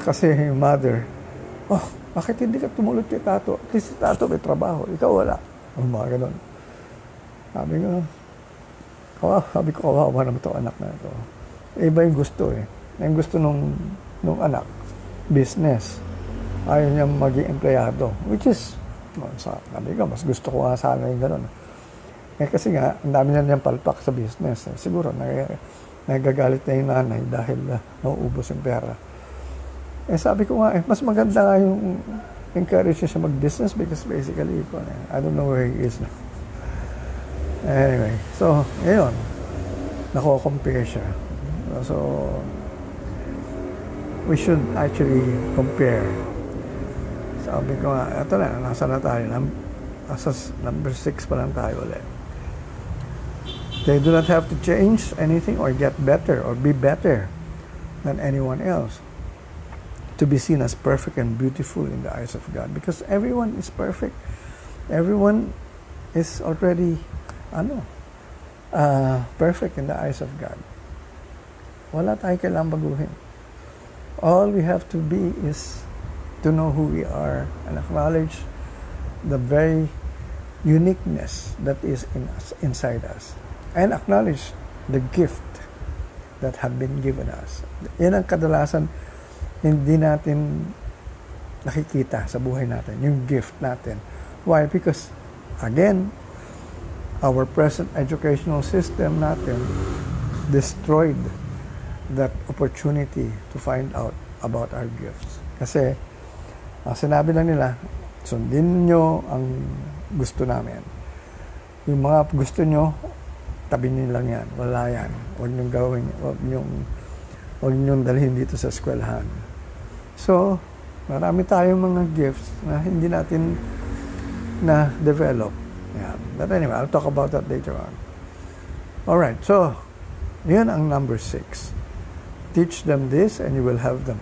Kasi yung mother, bakit hindi ka tumulad kay Tato? Kasi si Tato may trabaho, ikaw wala. Mga ganun. Sabi ko, kawawa naman ito anak na ito. Iba yung gusto eh. Yung gusto nung anak, business. Ayaw niya maging empleyado, which is, sabi ko, mas gusto ko nga sana yung gano'n. Kasi nga, ang dami na niyang palpak sa business. Siguro, nagagalit na yung nanay dahil nauubos yung pera. Sabi ko nga, mas maganda nga yung encourage niya siya mag-business because basically, I don't know where he is now. Anyway, so, ngayon, nako-compare siya. So, we should actually compare. Sabi ko nga, ito na, nasa na tayo. Number 6 pa lang tayo ulit. They do not have to change anything or get better or be better than anyone else to be seen as perfect and beautiful in the eyes of God. Because everyone is perfect. Everyone is already perfect in the eyes of God. Wala tayo kailangang baguhin. All we have to be is to know who we are and acknowledge the very uniqueness that is inside us. And acknowledge the gift that have been given us. Yan ang kadalasan hindi natin nakikita sa buhay natin, yung gift natin. Why? Because, again, our present educational system natin destroyed that opportunity to find out about our gifts. Kasi, sinabi lang nila, sundin nyo ang gusto namin. Yung mga gusto nyo, tabi nyo lang yan. Wala yan. Huwag nyong gawin. Huwag nyong dalhin dito sa eskwelahan. So, marami tayong mga gifts na hindi natin na-develop. Yeah. But anyway, I'll talk about that later on. Alright, so, yun ang number 6. Teach them this and you will have them.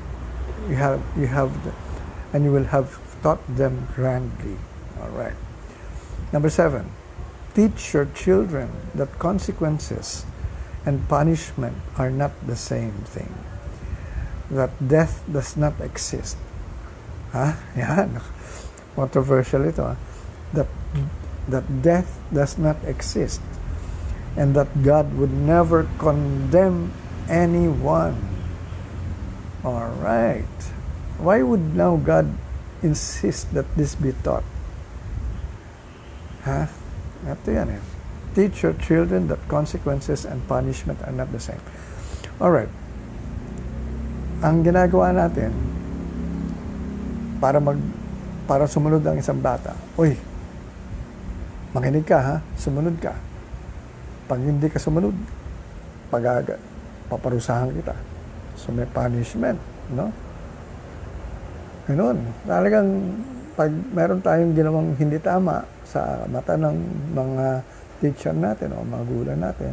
And you will have taught them grandly. Alright. Number 7. Teach your children that consequences and punishment are not the same thing. That death does not exist Yan. Controversial ito. That, that death does not exist. And that God would never condemn anyone. All right. Why would now God insist that this be taught? Ito yan eh. Teach your children that consequences and punishment are not the same. All right. Ang ginagawa natin para sumunod ang isang bata. Uy, makinig ka ha, sumunod ka. Pag hindi ka sumunod, paparusahan kita. So may punishment, no? Ganun. Talagang pag meron tayong ginawang hindi tama sa mata ng mga teacher natin o mga gulang natin,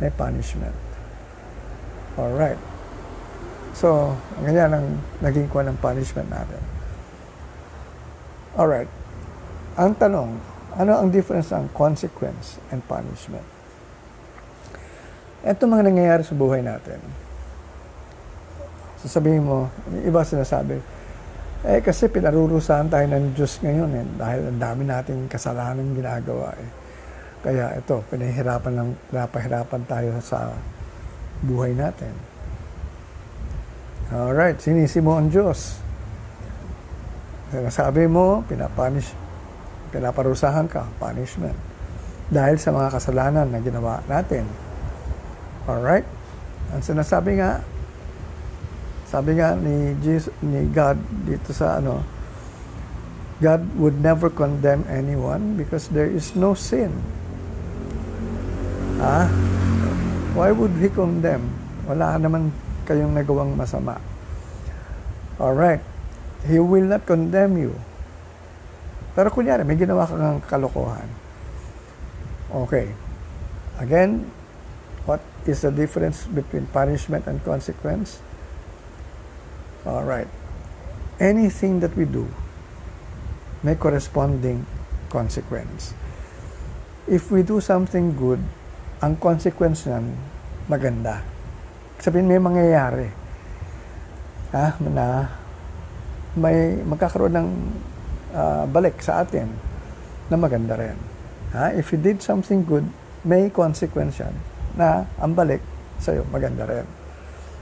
may punishment. Alright. So, ganyan ang naging kuha ng punishment natin. Alright. Ang tanong, ano ang difference ng consequence and punishment? Ito mga nangyayari sa buhay natin. Sasabihin mo, iba sinasabi, kasi pinarurusahan tayo ng Diyos ngayon dahil ang dami nating kasalanan ginagawa Kaya ito, pinahirapan tayo sa buhay natin. Alright, sinisi mo ang Diyos. Sinasabi mo, pinaparusahan ka, punishment. Dahil sa mga kasalanan na ginawa natin. Alright? Ang sinasabi nga, sabi nga ni God dito sa God would never condemn anyone because there is no sin. Why would He condemn? Wala naman kayong nagawang masama. Alright. He will not condemn you. Pero kunyari, may ginawa kang kalokohan. Okay. Again, what is the difference between punishment and consequence? Alright. Anything that we do may corresponding consequence. If we do something good, ang consequence niyan maganda. Sabihin may mangyayari. Na may magkakaroon ng balik sa atin na maganda rin. If you did something good, may consequence yan na ang balik sa'yo maganda rin.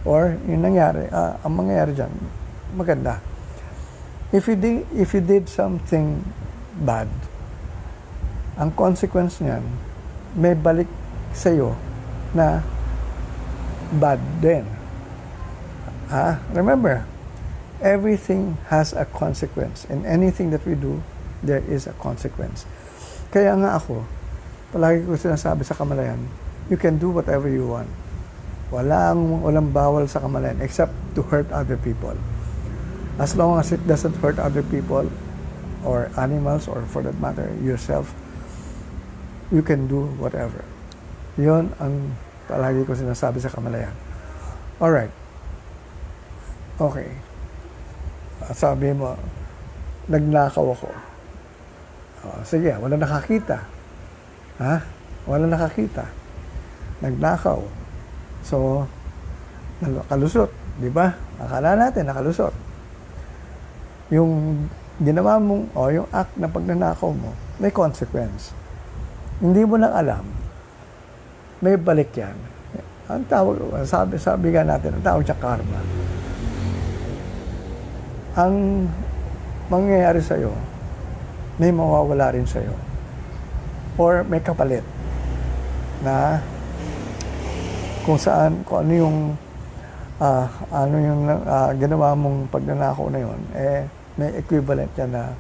Or yung nangyari, ang mangyayari dyan, maganda. If you did something bad, ang consequence niyan, may balik sa'yo na bad din. Remember, everything has a consequence. In anything that we do, there is a consequence. Kaya nga ako, palagi ko sinasabi sa Kamalayan, you can do whatever you want. Walang bawal sa Kamalayan except to hurt other people. As long as it doesn't hurt other people or animals or for that matter yourself, you can do whatever. Yun ang palagi ko sinasabi sa Kamalayan. Alright. Okay. Sabi mo, nagnakaw ako. Sige, wala nakakita. Wala nakakita. Nagnakaw. So, nakalusot, di ba? Akala natin nakalusot. Yung ginawa mong, yung act na pagnanakaw mo, may consequence. Hindi mo lang alam, may balik yan. Ang tawag, sabi nga natin, ang tawag siya karma. Ang mangyayari sa'yo, may mawawala rin sa'yo. Or may kapalit na kung ano yung ginawa mong pagnanakaw na yun, may equivalent yan na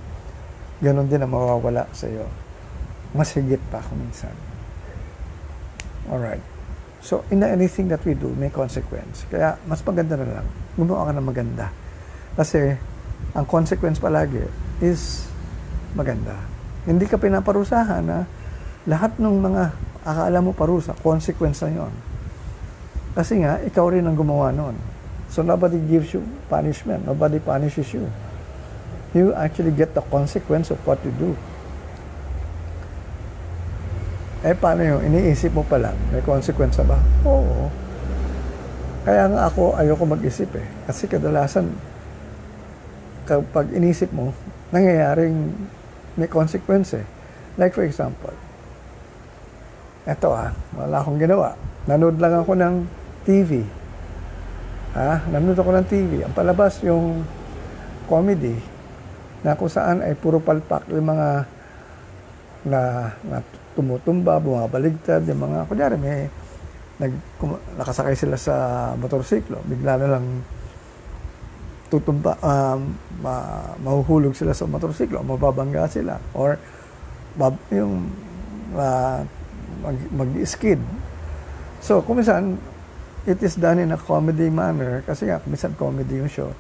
ganun din na mawawala sa iyo. Mas higit pa kung minsan. Alright. So, in anything that we do, may consequence. Kaya, mas maganda na lang. Gumawa ka na maganda. Kasi, ang consequence palagi is maganda. Hindi ka pinaparusahan na lahat ng mga akala mo parusa, consequence na yun. Kasi nga, ikaw rin ang gumawa nun. So, nobody gives you punishment. Nobody punishes you. You actually get the consequence of what you do. Paano yun? Iniisip mo pa lang, may consequence ba? Oo. Kaya nga ako, ayoko mag-isip Kasi kadalasan, kapag inisip mo, nangyayaring may consequence eh. Like for example, eto wala akong ginawa. Nanood lang ako ng TV. Nanood ako ng TV. Ang palabas yung comedy na kung saan ay puro palpak yung mga na tumutumba, bumabaligtad, yung mga, kunyari may nakasakay sila sa motorsiklo, bigla na lang tutumba, mahuhulog sila sa motorsiklo, mababangga sila, or yung mag-skid. So, kuminsan, it is done in a comedy manner, kasi nga, kuminsan comedy yung show.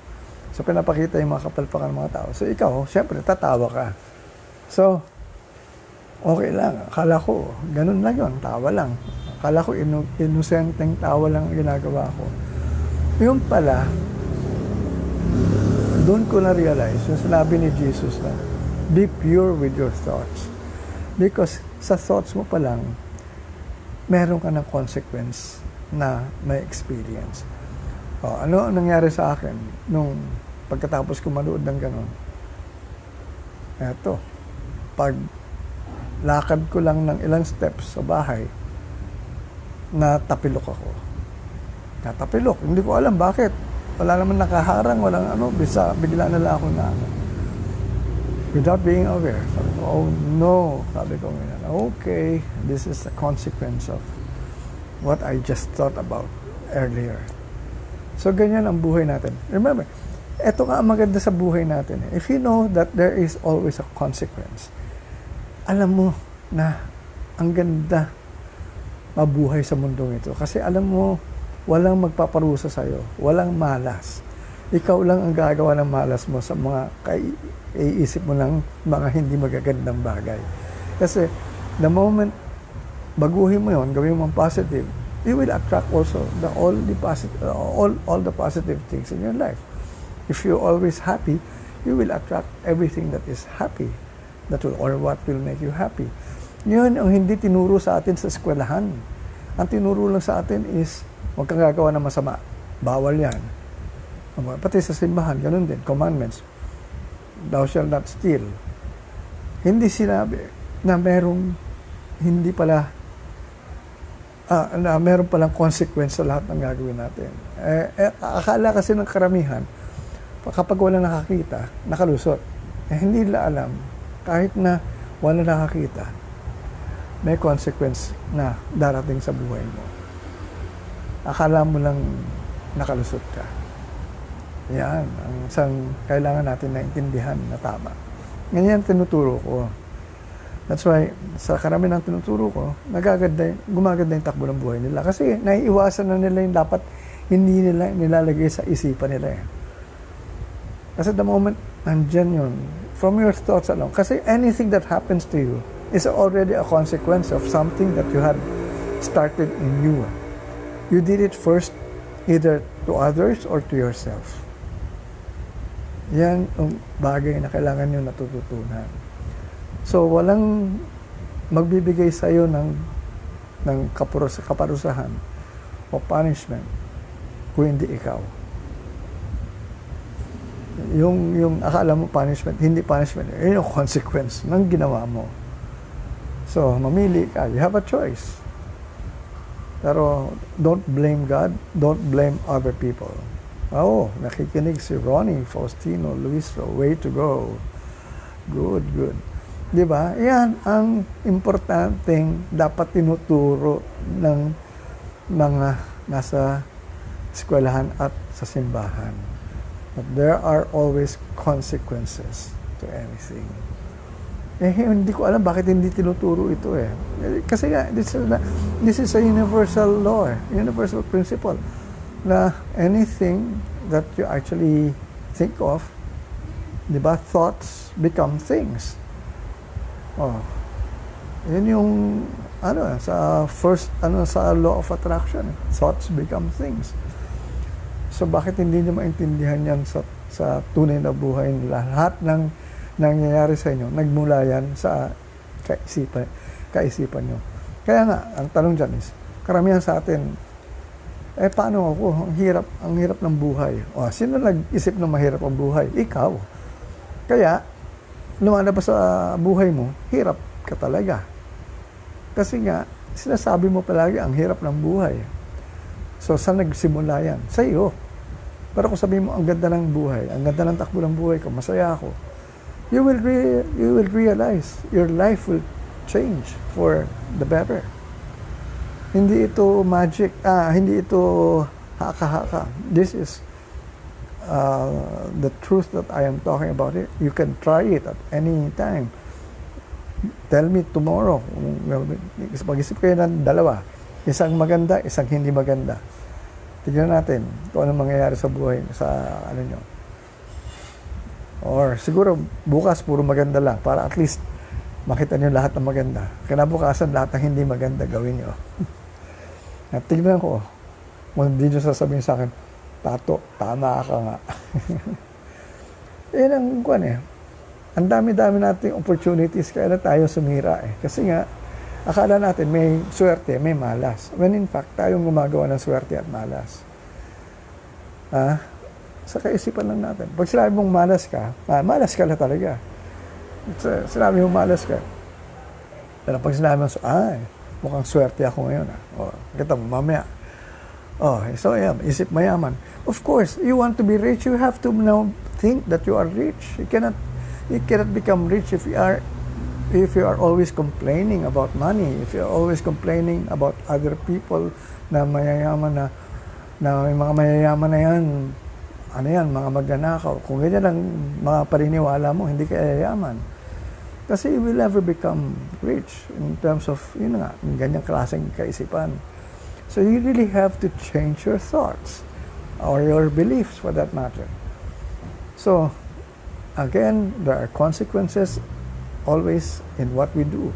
So, pinapakita yung mga kapalpakan ng mga tao. So, ikaw, syempre, tatawa ka. So, okay lang. Akala ko, ganun lang yun, tawa lang. Akala ko, inosenteng tawa lang ang ginagawa ko. Yung pala, doon ko na-realize, yung sinabi ni Jesus na, be pure with your thoughts. Because sa thoughts mo pa lang, meron ka ng consequence na may experience. Ano ang nangyari sa akin nung pagkatapos ko manood ng gano'n? Eto, pag lakad ko lang ng ilang steps sa bahay, natapilok ako. Natapilok. Hindi ko alam bakit. Wala naman nakaharang, walang bigla na lang ako na without being aware. Sabi ko, oh no. Sabi ko, okay, this is the consequence of what I just thought about earlier. So, ganyan ang buhay natin. Remember, eto nga ang maganda sa buhay natin. If you know that there is always a consequence, alam mo na ang ganda mabuhay sa mundong ito. Kasi alam mo, walang magpaparusa sa'yo. Walang malas. Ikaw lang ang gagawa ng malas mo sa mga iisip mo ng mga hindi magagandang bagay. Kasi the moment baguhin mo yon, gawin mo positive, you will attract also all the positive things in your life. If you're always happy, you will attract everything that is happy, or what will make you happy. Yun ang hindi tinuro sa atin sa eskwelahan. Ang tinuro lang sa atin is, huwag kang gagawa ng masama. Bawal yan. Pati sa simbahan, ganun din, commandments. Thou shalt not steal. Hindi sinabi na hindi pala, na meron palang consequence sa lahat ng gagawin natin. Akala kasi ng karamihan, kapag wala nakakita, nakalusot. Hindi nila alam, kahit na wala nakakita, may consequence na darating sa buhay mo. Akala mo lang nakalusot ka. Yan, ang isang kailangan natin na intindihan na tama. Ganyan tinuturo ko. That's why, sa karamihan ng tinuturo ko, gumaganda yung takbo ng buhay nila. Kasi naiiwasan na nila yung dapat hindi nila nilalagay sa isipan nila. Kasi the moment nandyan yun, from your thoughts alone, kasi anything that happens to you is already a consequence of something that you had started in you. You did it first, either to others or to yourself. Yan ang bagay na kailangan nyo natututunan. So, walang magbibigay sa iyo ng kaparusahan o punishment kung hindi ikaw. Yung akala mo punishment, hindi punishment, yun yung consequence ng ginawa mo. So, mamili ka. You have a choice. Pero, don't blame God. Don't blame other people. Nakikinig si Ronnie, Faustino, Luisro. Way to go. Good, good. Diba? Yan ang importanteng dapat tinuturo ng mga nasa eskwelahan at sa simbahan. But there are always consequences to anything. Hindi ko alam bakit hindi tinuturo ito . Kasi nga, this is a universal law, universal principle, na anything that you actually think of, di ba, thoughts become things. Yun yung, sa law of attraction, thoughts become things. So, bakit hindi nyo maintindihan yan sa tunay na buhay nila? Lahat ng nangyayari sa inyo, nagmula yan sa kaisipan nyo. Kaya nga, ang tanong dyan is, karamihan sa atin, paano ako? Ang hirap ng buhay. Sino nag-isip na mahirap ang buhay? Ikaw. Kaya, lumalabas sa buhay mo, hirap ka talaga. Kasi nga, sinasabi mo palagi, ang hirap ng buhay. So, saan nagsimula yan? Sa iyo. Pero kung sabihin mo, ang ganda ng buhay, ang ganda ng takbo ng buhay ko, masaya ako, you will realize your life will change for the better. Hindi ito magic, hindi ito haka-haka. This is the truth that I am talking about it. You can try it at any time. Tell me tomorrow. Mag-isip kayo ng dalawa. Isang maganda, isang hindi maganda. Tignan natin kung anong mangyayari sa buhay, sa ano nyo. Or siguro bukas puro maganda lang para at least makita nyo lahat ng maganda. Kinabukasan lahat ng hindi maganda gawin nyo. At tignan ko, kung hindi nyo sasabihin sa akin, Tato, tama ka nga. Yan ang kuwan eh. Ang dami-dami nating opportunities kaya na tayo sumira eh. Kasi nga, akala natin may swerte, may malas. When in fact, tayong gumagawa ng swerte at malas. Sa kaisipan lang natin. Pag sinabi mong malas ka na talaga. Sinabi mong malas ka. Pero pag sinabi mong, mukhang swerte ako ngayon. Kita mo, mamaya. So yeah, isip mayaman. Of course, you want to be rich, you have to now think that you are rich. You cannot become rich if you are always complaining about money, if you are always complaining about other people na mayayaman na may mga mayayaman na yan, mga magnanakaw. Kung ganyan ang mga paniniwala mo, hindi ka yayaman. Kasi you will never become rich in terms of, ganyang klaseng kaisipan. So you really have to change your thoughts or your beliefs for that matter. So, again, there are consequences always in what we do.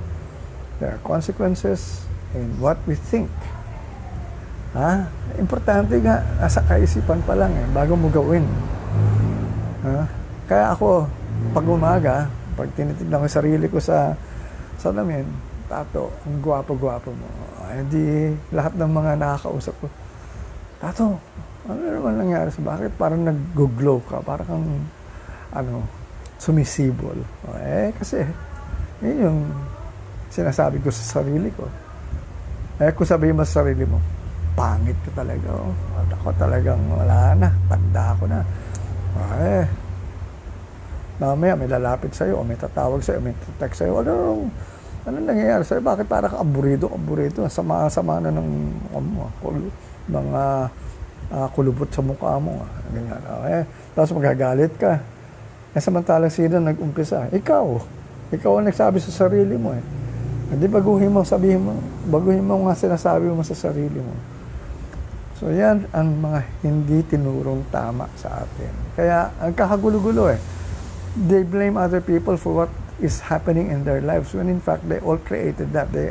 There are consequences in what we think. Importante nga, nasa kaisipan pa lang bago mo gawin. Kaya ako, pag umaga, pag tinitignan ko sarili ko sa salamin, Tato, ang gwapo-gwapo mo. Hindi lahat ng mga nakakausap ko, Tato, ano naman nangyari sa bakit? Parang nag-glow ka, parang kang, sumisibol. Kasi, yun yung sinasabi ko sa sarili ko. Kung sabihin mo sa sarili mo, pangit ka talaga. At ako talagang wala na, tanda ako na. Mamaya may lalapit sa'yo, o may tatawag sa'yo, may text sa'yo, ano nangyayari sa'yo? Bakit parang aburido? Sama-sama na ng mga kulubot sa mukha mo. Ganyan. Tapos magagalit ka. Samantalang sino nag-umpisa? Ikaw ang nagsabi sa sarili mo Hindi baguhin mo nga sinasabi mo sa sarili mo. So yan ang mga hindi tinurong tama sa atin. Kaya ang kakagulo-gulo They blame other people for what is happening in their lives when in fact they all created that. They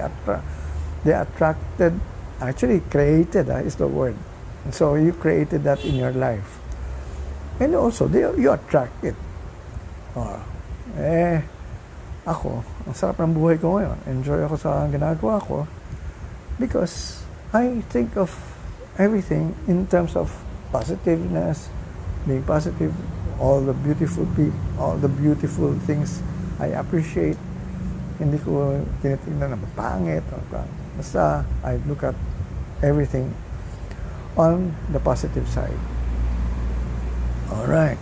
attracted, actually created is the word. So you created that in your life. And also, you attract it. Ako, ang sarap ng buhay ko ngayon. Enjoy ako sa ginagawa ko because I think of everything in terms of positiveness, being positive, all the beautiful things I appreciate. Hindi ko tinitingnan na mapangit. Basta I look at everything on the positive side. Alright.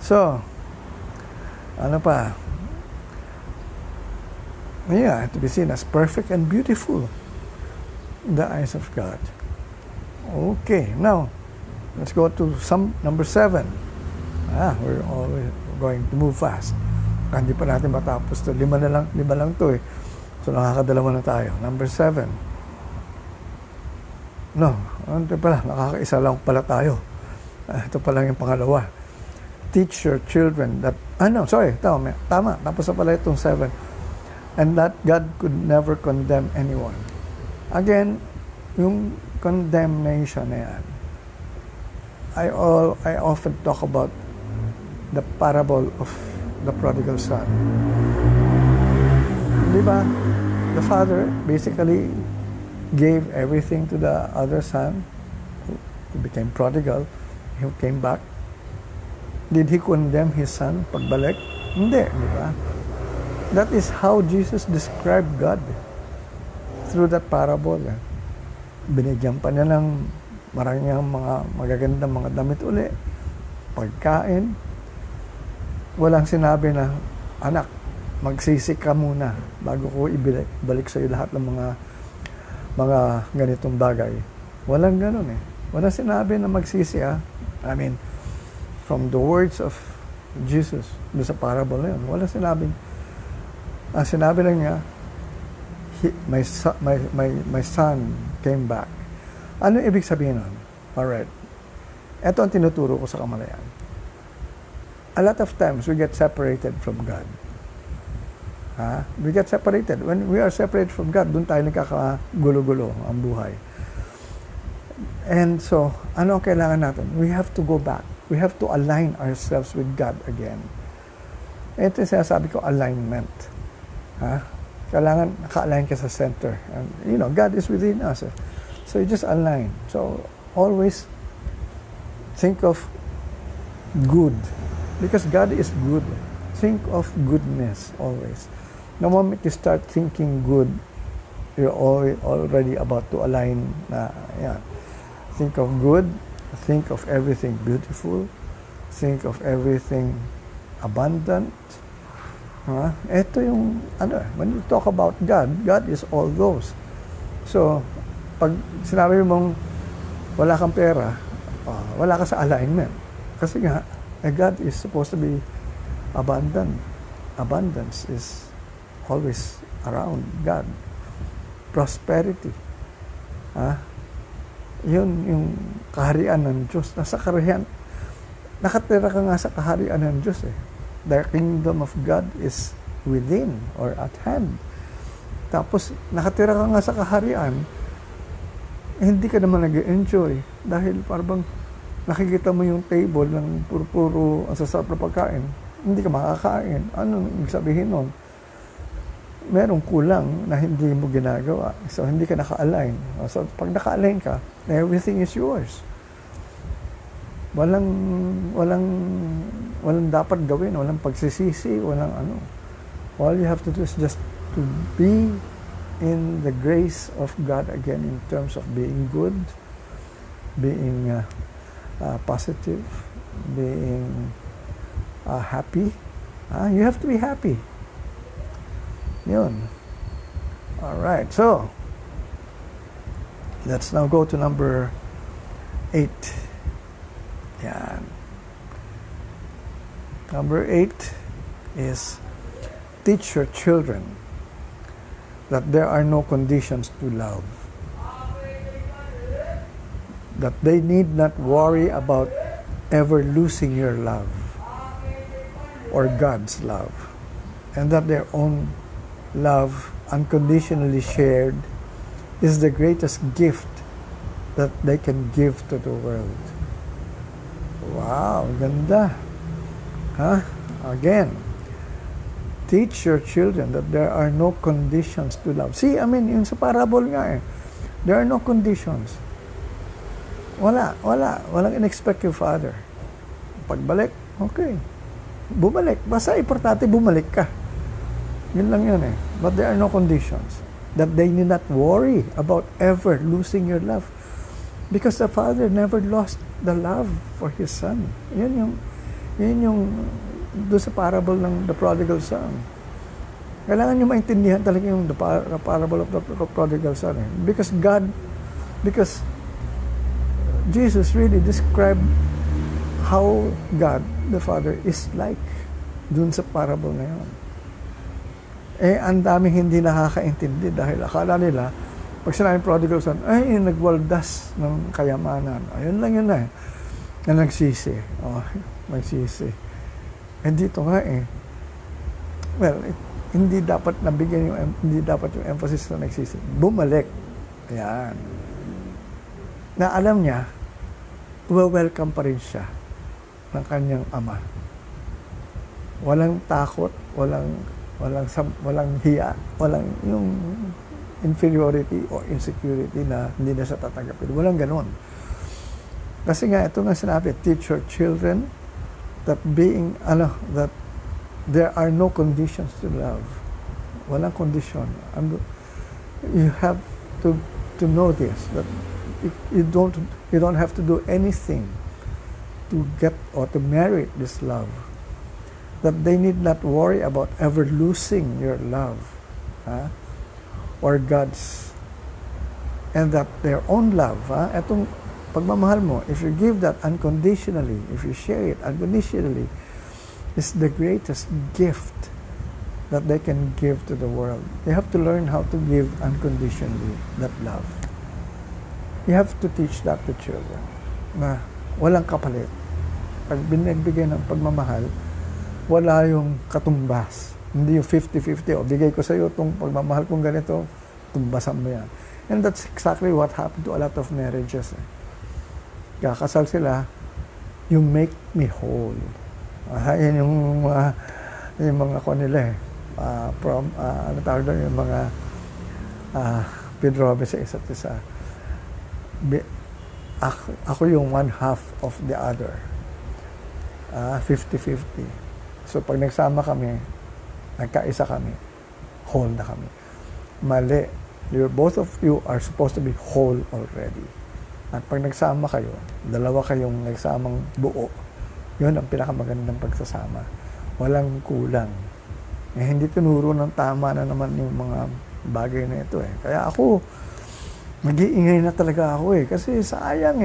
So, ano pa? Yeah, to be seen as perfect and beautiful in the eyes of God. Okay, now, let's go to number 7. We're always going to move fast. Hindi pa natin matapos to. 5 lang to So, nakakadalawa na tayo. Number 7. No, ito pala, nakakaisa lang pala tayo. Ito pa lang yung pangalawa. Teach your children that, tama. Tapos na pala itong 7. And that God could never condemn anyone. Again, yung condemnation na yan, I often talk about the parable of the prodigal son. Di ba? The father basically gave everything to the other son who became prodigal. He came back. Did he condemn his son pagbalik? Hindi, di ba? That is how Jesus described God through that parable. Binigyan pa niya ng maraming mga magagandang mga damit uli, pagkain. Walang sinabi na, anak, magsisi ka muna bago ko ibalik sa iyo lahat ng mga ganitong bagay. Walang ganun eh. Walang sinabi na magsisi I mean, from the words of Jesus, doon sa parable na yun, walang sinabing, ang sinabi lang niya, my son came back. Ano ibig sabihin nun? Alright. Ito ang tinuturo ko sa kamalayan. A lot of times, we get separated from God. We get separated. When we are separated from God, doon tayo nagkakagulo-gulo ang buhay. And so, ano ang kailangan natin? We have to go back. We have to align ourselves with God again. Ito yung sinasabi ko, alignment. Kailangan naka-align ka sa center. And, God is within us. So, you just align. So, always think of good. Because God is good. Think of goodness always. The moment you start thinking good, you're already about to align. Think of good. Think of everything beautiful. Think of everything abundant. Ito yung, when you talk about God, God is all those. So, pag sinabi mong wala kang pera, wala ka sa alignment. Kasi nga, God is supposed to be abundant. Abundance is always around God. Prosperity. Yun yung kaharian ng Diyos. Nasa kaharian, nakatira ka nga sa kaharian ng Diyos eh. The kingdom of God is within or at hand. Tapos, nakatira ka nga sa kaharian, hindi ka naman nag-enjoy dahil parang nakikita mo yung table ng puro ang sasarap na pagkain, hindi ka makakain. Ano ibig sabihin nun? Merong kulang na hindi mo ginagawa. So, hindi ka naka-align. So, pag naka-align ka, everything is yours. Walang dapat gawin, walang pagsisisi, walang ano. All you have to do is just to be in the grace of God again in terms of being good, being positive, being happy. You have to be happy. Yun. Alright, so let's now go to number 8. Yan. Number 8 is teach your children that there are no conditions to love. That they need not worry about ever losing your love or God's love. And that their own love, unconditionally shared, is the greatest gift that they can give to the world. Wow, ganda. Again, teach your children that there are no conditions to love. See, I mean, yung sa parable nga there are no conditions. Walang in-expect your father. Pagbalik, okay. Bumalik. Basta importante bumalik ka. Yun lang yun But there are no conditions. That they need not worry about ever losing your love. Because the father never lost the love for his son. Yun yung doon sa parable ng the prodigal son. Kailangan nyo maintindihan talaga yung the parable of the prodigal son. Because Jesus really described how God, the Father, is like dun sa parable na yun. Ang daming hindi nakakaintindi dahil akala nila, pag sinabing prodigal son, ay, nagwaldas ng kayamanan. Ayun lang yun na nagsisi. Nagsisi. Dito nga well, hindi dapat yung emphasis na nagsisi. Bumalik. Ayan. Na alam niya, welcome pa rin siya ng kanyang ama. Walang takot, walang hiya, walang yung inferiority or insecurity na hindi na siya tatanggapin. Walang ganon. Kasi nga, ito nga sinabi, teach your children that that there are no conditions to love. Walang condition. You have to know this, that you don't have to do anything to get or to merit this love. That they need not worry about ever losing your love, or God's, and that their own love, etong pagmamahal mo, if you give that unconditionally, if you share it unconditionally, is the greatest gift that they can give to the world. They have to learn how to give unconditionally that love. You have to teach that to children, na walang kapalit. Pag binagbigay ng pagmamahal, wala yung katumbas. Hindi yung 50-50, o bigay ko sa iyo itong pagmamahal kong ganito, tumbasan mo yan. And that's exactly what happened to a lot of marriages. Kakasal sila, you make me whole. Yan yung mga ko nila ano tawag doon, yung mga pinrobe sa isa't isa. Ako yung one half of the other. 50-50. So pag nagsama kami, nagkaisa kami, whole na kami. Mali. Both of you are supposed to be whole already. At pag nagsama kayo, dalawa kayong nagsamang buo, yun ang pinakamagandang pagsasama. Walang kulang. Hindi tinuro ng tama na naman yung mga bagay na ito . Kaya ako, mag-iingay na talaga ako . Kasi sayang .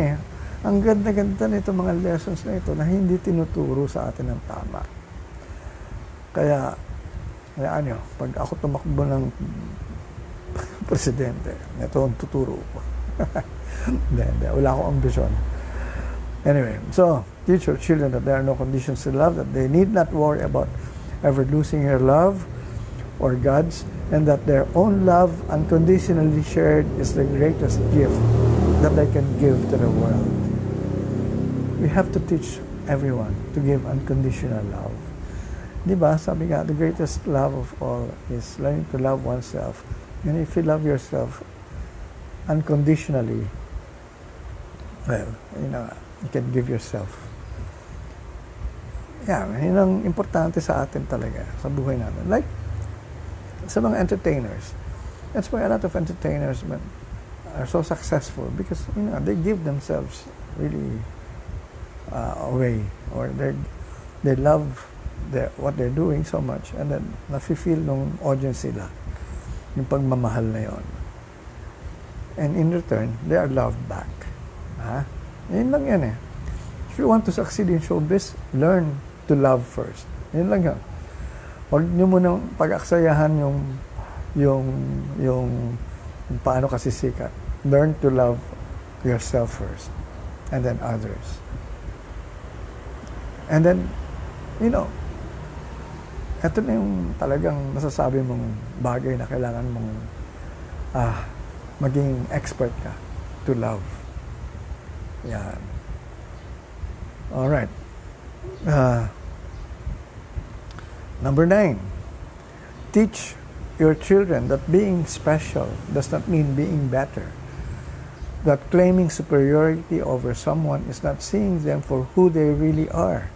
Ang ganda-ganda nito mga lessons na ito na hindi tinuturo sa atin ng tama. Kaya pag ako tumakbo ng presidente, ito ang tuturo ko. Hindi, wala akong ambisyon. Anyway, so, teach your children that there are no conditions to love, that they need not worry about ever losing your love or God's, and that their own love, unconditionally shared, is the greatest gift that they can give to the world. We have to teach everyone to give unconditional love. Diba? Sabi nga, the greatest love of all is learning to love oneself. And if you love yourself unconditionally, well, you can give yourself. Yun ang importante sa atin talaga, sa buhay natin. Like, sa mga entertainers. That's why a lot of entertainers are so successful, because, they give themselves really away, or they love what they're doing so much, and then nafe-feel nung audience sila yung pagmamahal na yon. And in return, they are loved back. Yun lang yan . If you want to succeed in showbiz, learn to love first. Yun lang yan. Huwag nyo munang pag-aksayahan yung paano kasi sikat. Learn to love yourself first, and then others. And then, ito na yung talagang masasabi mong bagay na kailangan mong maging expert ka to love. Yan. Alright. Number 9. Teach your children that being special does not mean being better. That claiming superiority over someone is not seeing them for who they really are.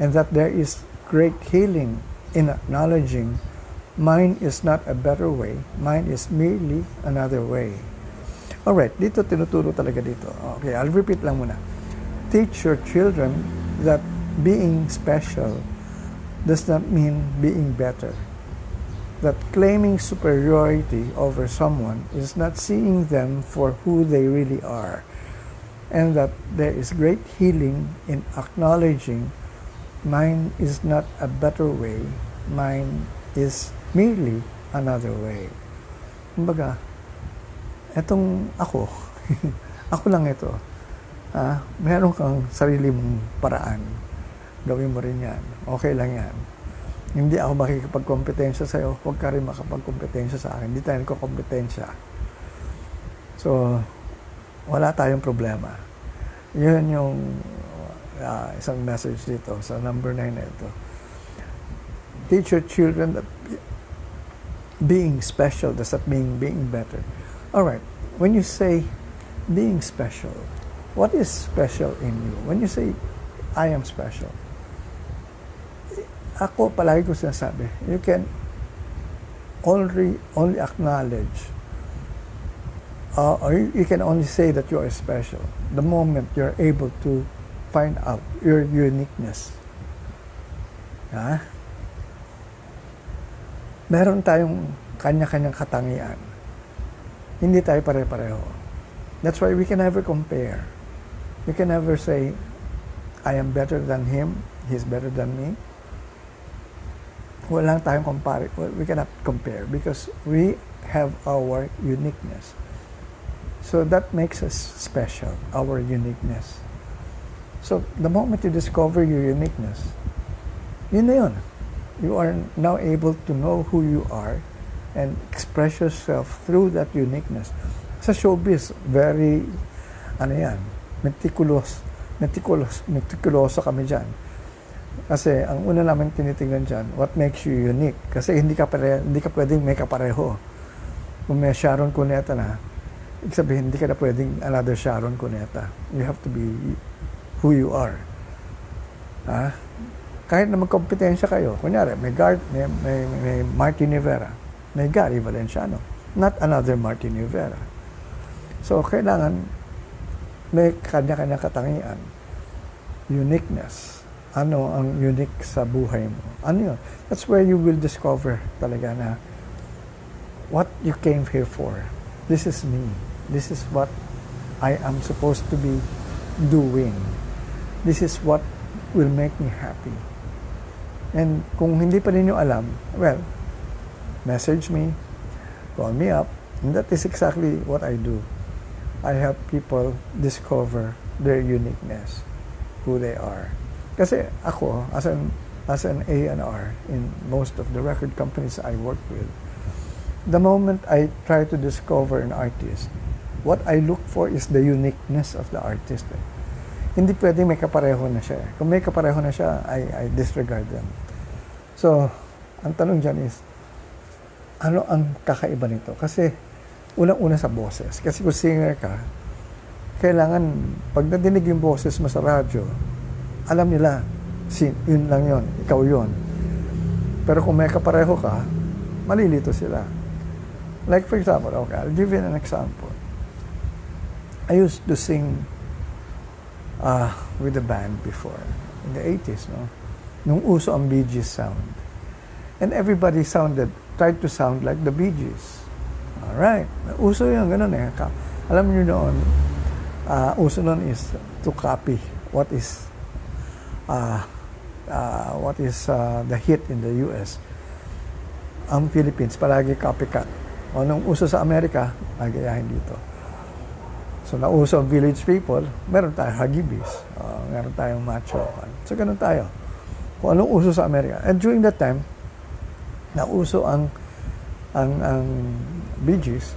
And that there is great healing in acknowledging mine is not a better way, mine is merely another way. Alright, dito tinuturo talaga dito. Okay, I'll repeat lang muna. Teach your children that being special does not mean being better. That claiming superiority over someone is not seeing them for who they really are. And that there is great healing in acknowledging mine is not a better way, mine is merely another way. Kumbaga, etong ako, ako lang ito. Meron kang sarili mong paraan. Gawin mo rin yan. Okay lang yan. Hindi ako makikipagkompetensya sa'yo, huwag ka rin makapagkompetensya sa akin. Hindi tayo nagkokompetensya. So, wala tayong problema. Yun yung isang message dito sa number 9 na ito. Teach your children that being special does not mean being better. Alright, when you say being special, what is special in you? When you say, I am special, ako palagi ko sinasabi, you can only acknowledge or you can only say that you are special the moment you're able to find out your uniqueness. Ha? Meron tayong kanya-kanyang katangian. Hindi tayo pare-pareho. That's why we can never compare. We can never say, I am better than him, he's better than me. Walang tayong compare. We cannot compare because we have our uniqueness. So that makes us special, our uniqueness. So the moment you discover your uniqueness, yun na yun. You are now able to know who you are and express yourself through that uniqueness. Sa showbiz, very, meticuloso kami dyan. Kasi ang una namin tinitingnan dyan, what makes you unique? Kasi hindi ka pwedeng may kapareho. Kung may Sharon Cuneta na, ibig sabihin, hindi ka na pwedeng another Sharon Cuneta. You have to be who you are. Ha? Kahit na magkompetensya kayo, kunyari, may Martin Rivera, may Gary Valenciano, not another Martin Rivera. So, kailangan may kanya-kanya katangian. Uniqueness. Ano ang unique sa buhay mo? Ano yun? That's where you will discover talaga na what you came here for. This is me. This is what I am supposed to be doing. This is what will make me happy. And kung hindi pa ninyo alam, well, message me, call me up, and that is exactly what I do. I help people discover their uniqueness, who they are. Kasi ako, as an A&R in most of the record companies I work with, the moment I try to discover an artist, what I look for is the uniqueness of the artist. Hindi pwedeng may kapareho na siya. Kung may kapareho na siya, I disregard them. So, ang tanong dyan is, ano ang kakaiba nito? Kasi, unang-una sa boses. Kasi kung singer ka, kailangan, pag nadinig yung boses mo sa radyo, alam nila, yun lang yun, ikaw yun. Pero kung may kapareho ka, malilito sila. Like for example, okay, I'll give you an example. I used to sing with a band before, in the 80s, no? Nung uso ang Bee Gees sound. And everybody tried to sound like the Bee Gees. Alright. Uso yun, ganun eh. Alam niyo noon, uso noon is to copy what is the hit in the US. Ang Philippines, palagi copycat. O nung uso sa Amerika, agayahin dito. So, nauso ang Village People, meron tayong Hagibis, meron tayong Macho. So, ganun tayo. Kung anong uso sa Amerika. And during that time, nauso ang Bee Gees,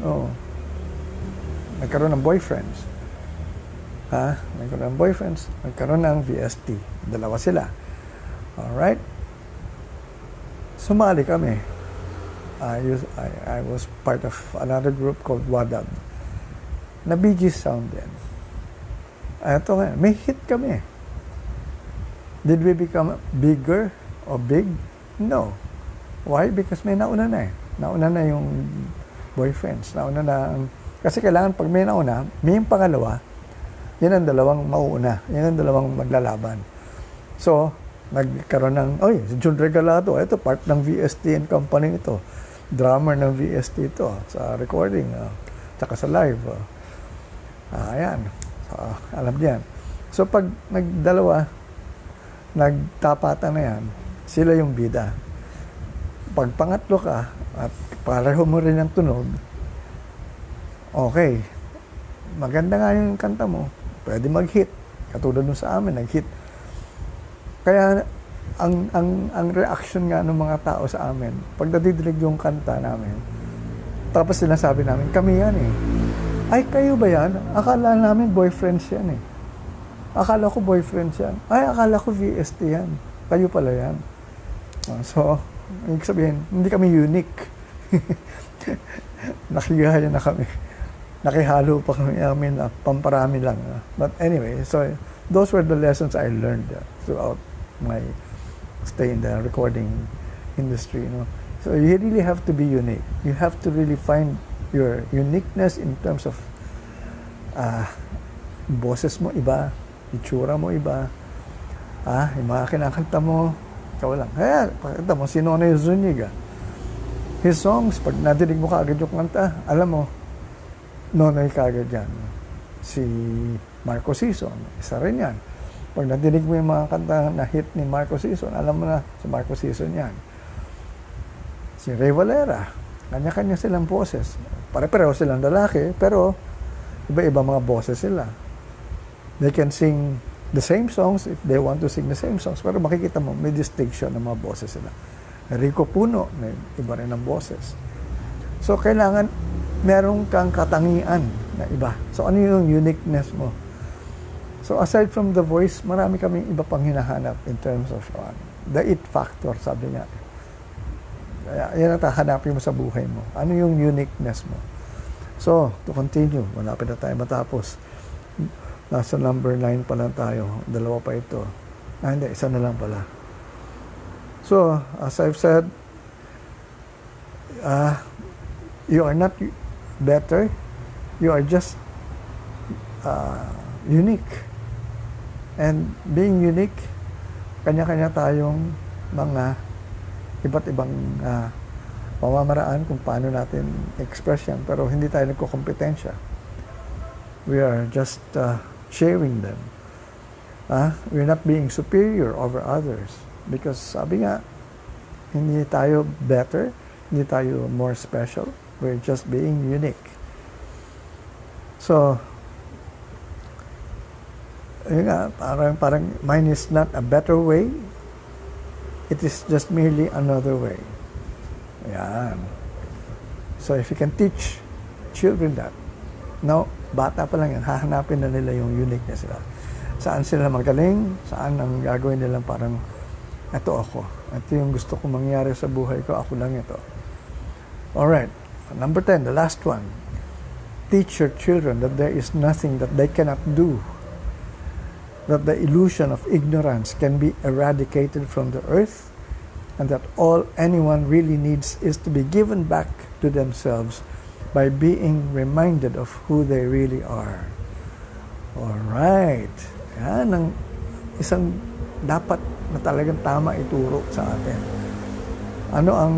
nagkaroon ng boyfriends. Nagkaroon ng boyfriends, nagkaroon ng VST. Dalawa sila. Alright? Sumali kami. I was part of another group called Wadab. Na Bee Gees sound din. Ito nga, may hit kami. Did we become bigger or big? No. Why? Because may nauna na eh. Nauna na yung boyfriends. Nauna na kasi kailangan pag may nauna, may yung pangalawa, yan ang dalawang mauuna. Yan ang dalawang maglalaban. So, nagkaroon ng, si Jun Regalado, ito part ng VST and Company ito. Drummer ng VST ito sa recording, tsaka sa live. Ayan. Alam niyan. So, pag nagdalawa, nagtapatan na yan, sila yung bida. Pag pangatlo ka, at pareho mo rin ang tunog, okay, maganda nga yung kanta mo, pwede mag-hit. Katulad nung sa amin, nag-hit. Kaya, ang reaction nga ng mga tao sa amin, pag nadidinig yung kanta namin, tapos sinasabi namin, kami yan eh. Ay, kayo ba yan? Akala namin boyfriends yan eh. Akala ko boyfriends yan. Ay, akala ko VST yan. Kayo pala yan. So, ibig sabihin, hindi kami unique. Nakigaya na kami. Nakihalo pa kami amin na pamparami lang. But anyway, so those were the lessons I learned throughout my stay in the recording industry, you know. So you really have to be unique. You have to really find your uniqueness in terms of boses mo iba, itsura mo iba, yung mga kinakanta mo, ikaw lang. Kaya, pakita mo, si Nonoy Zuniga. His songs, pag nadinig mo kaagad yung kanta, alam mo, Nonoy kaagad yan. Si Marco Sison, isa rin yan. Pag nadinig mo yung mga kanta na hit ni Marco Sison, alam mo na, si Marco Sison yan. Si Ray Valera, kanya-kanya silang boses. Pare-pareho silang lalaki, pero iba-iba mga boses sila. They can sing the same songs if they want to sing the same songs. Pero makikita mo, may distinction ng mga boses sila. Rico Puno, may iba rin ang boses. So, kailangan meron kang katangian na iba. So, ano yung uniqueness mo? So, aside from the voice, marami kaming iba pang hinahanap in terms of the it factor, sabi niya. Kaya, yan ang hahanapin mo sa buhay mo. Ano yung uniqueness mo? So, to continue, malapit na tayo matapos. Nasa number 9 pa lang tayo. Dalawa pa ito. Hindi, isa na lang pala. So, as I've said, you are not better. You are just unique. And being unique, kanya-kanya tayong mga iba't ibang pamamaraan kung paano natin express yan. Pero hindi tayo nagkukompetensya. We are just sharing them. We're not being superior over others. Because sabi nga, hindi tayo better, hindi tayo more special. We're just being unique. So, yun nga, parang mine is not a better way. It is just merely another way. Ayan. So, if you can teach children that, no, bata pa lang yan, hahanapin na nila yung uniqueness nila. Saan sila magaling, saan ang gagawin nila parang, ito ako. Ito yung gusto kong mangyari sa buhay ko, ako lang ito. Alright, number 10, the last one. Teach your children that there is nothing that they cannot do. That the illusion of ignorance can be eradicated from the earth, and that all anyone really needs is to be given back to themselves by being reminded of who they really are. Alright. Yan ang isang dapat na talagang tama ituro sa atin. Ano ang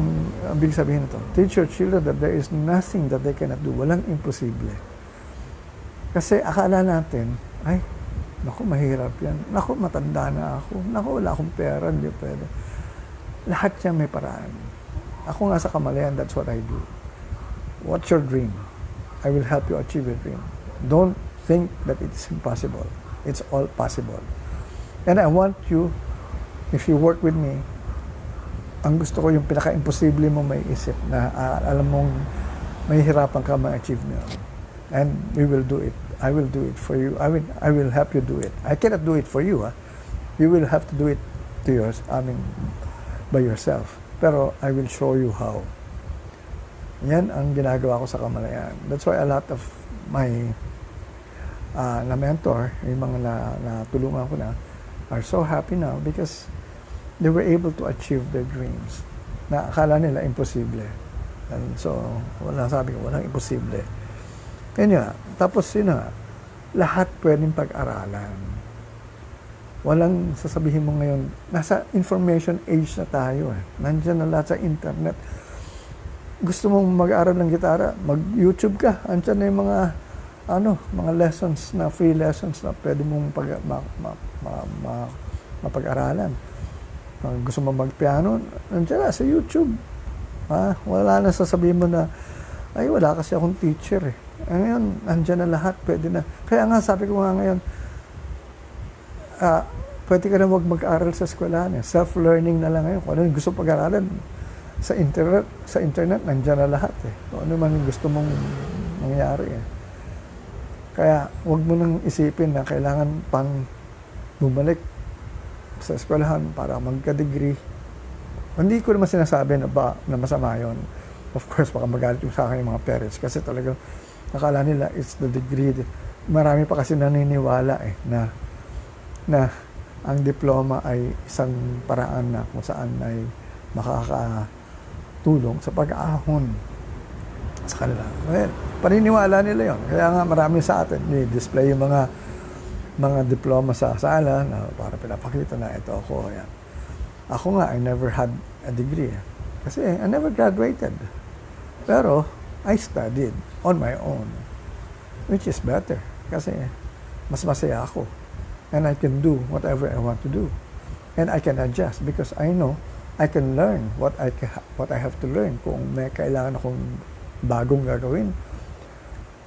ibig sabihin nito? Teach your children that there is nothing that they cannot do. Walang imposible. Kasi akala natin, ay, naku, mahirap yan. Naku, matanda na ako. Naku, wala akong pera, hindi pwede. Lahat yan may paraan. Ako nga sa kamalayan, that's what I do. What's your dream? I will help you achieve your dream. Don't think that it's impossible. It's all possible. And I want you, if you work with me, ang gusto ko yung pinaka-imposible mo may isip na alam mong may hirapan ka ma-achieve nyo. And we will do it. I will do it for you. I will help you do it. I cannot do it for you. You will have to do it to yours. By yourself. Pero I will show you how. Yan ang ginagawa ko sa kamalayan. That's why a lot of my na-mentor, yung mga natulungan ko na, are so happy now because they were able to achieve their dreams na akala nila imposible. And so, sabi ko, walang imposible. Yan nga. Tapos yun nga, lahat pwedeng pag-aralan. Walang sasabihin mo ngayon, nasa information age na tayo. Nandiyan na lahat sa internet. Gusto mong mag-aral ng gitara, mag-YouTube ka. Andiyan na yung mga lessons na, free lessons na pwede mong mapag-aralan. Gusto mo mag-piano, nandiyan na sa YouTube. Wala na sasabihin mo na, ay wala kasi akong teacher eh. Ngayon, nandiyan na lahat, pwede na. Kaya nga, sabi ko nga ngayon, pwede ka na wag mag-aral sa eskwelahan. Self-learning na lang ngayon. Kung ano yung gusto pag-aralan, sa internet, nandiyan na lahat eh. Kung ano man yung gusto mong mangyari eh. Kaya, wag mo nang isipin na kailangan pang bumalik sa eskwelahan para magka-degree. Hindi ko naman sinasabi na masama yun. Of course, baka magalit yung sa akin yung mga parents kasi talagang akala nila it's the degree. Marami pa kasi naniniwala eh na ang diploma ay isang paraan na kung saan ay makakatulong sa pag-ahon sa kanila. Well, paniniwala nila yon. Kaya nga marami sa atin, ni-display yung mga diploma sa sala na para pinapakita na ito ako. Yan. Ako nga, I never had a degree. Kasi I never graduated. Pero, I studied on my own. Which is better. Kasi, mas masaya ako. And I can do whatever I want to do. And I can adjust because I know I can learn what I have to learn. Kung may kailangan akong bagong gagawin,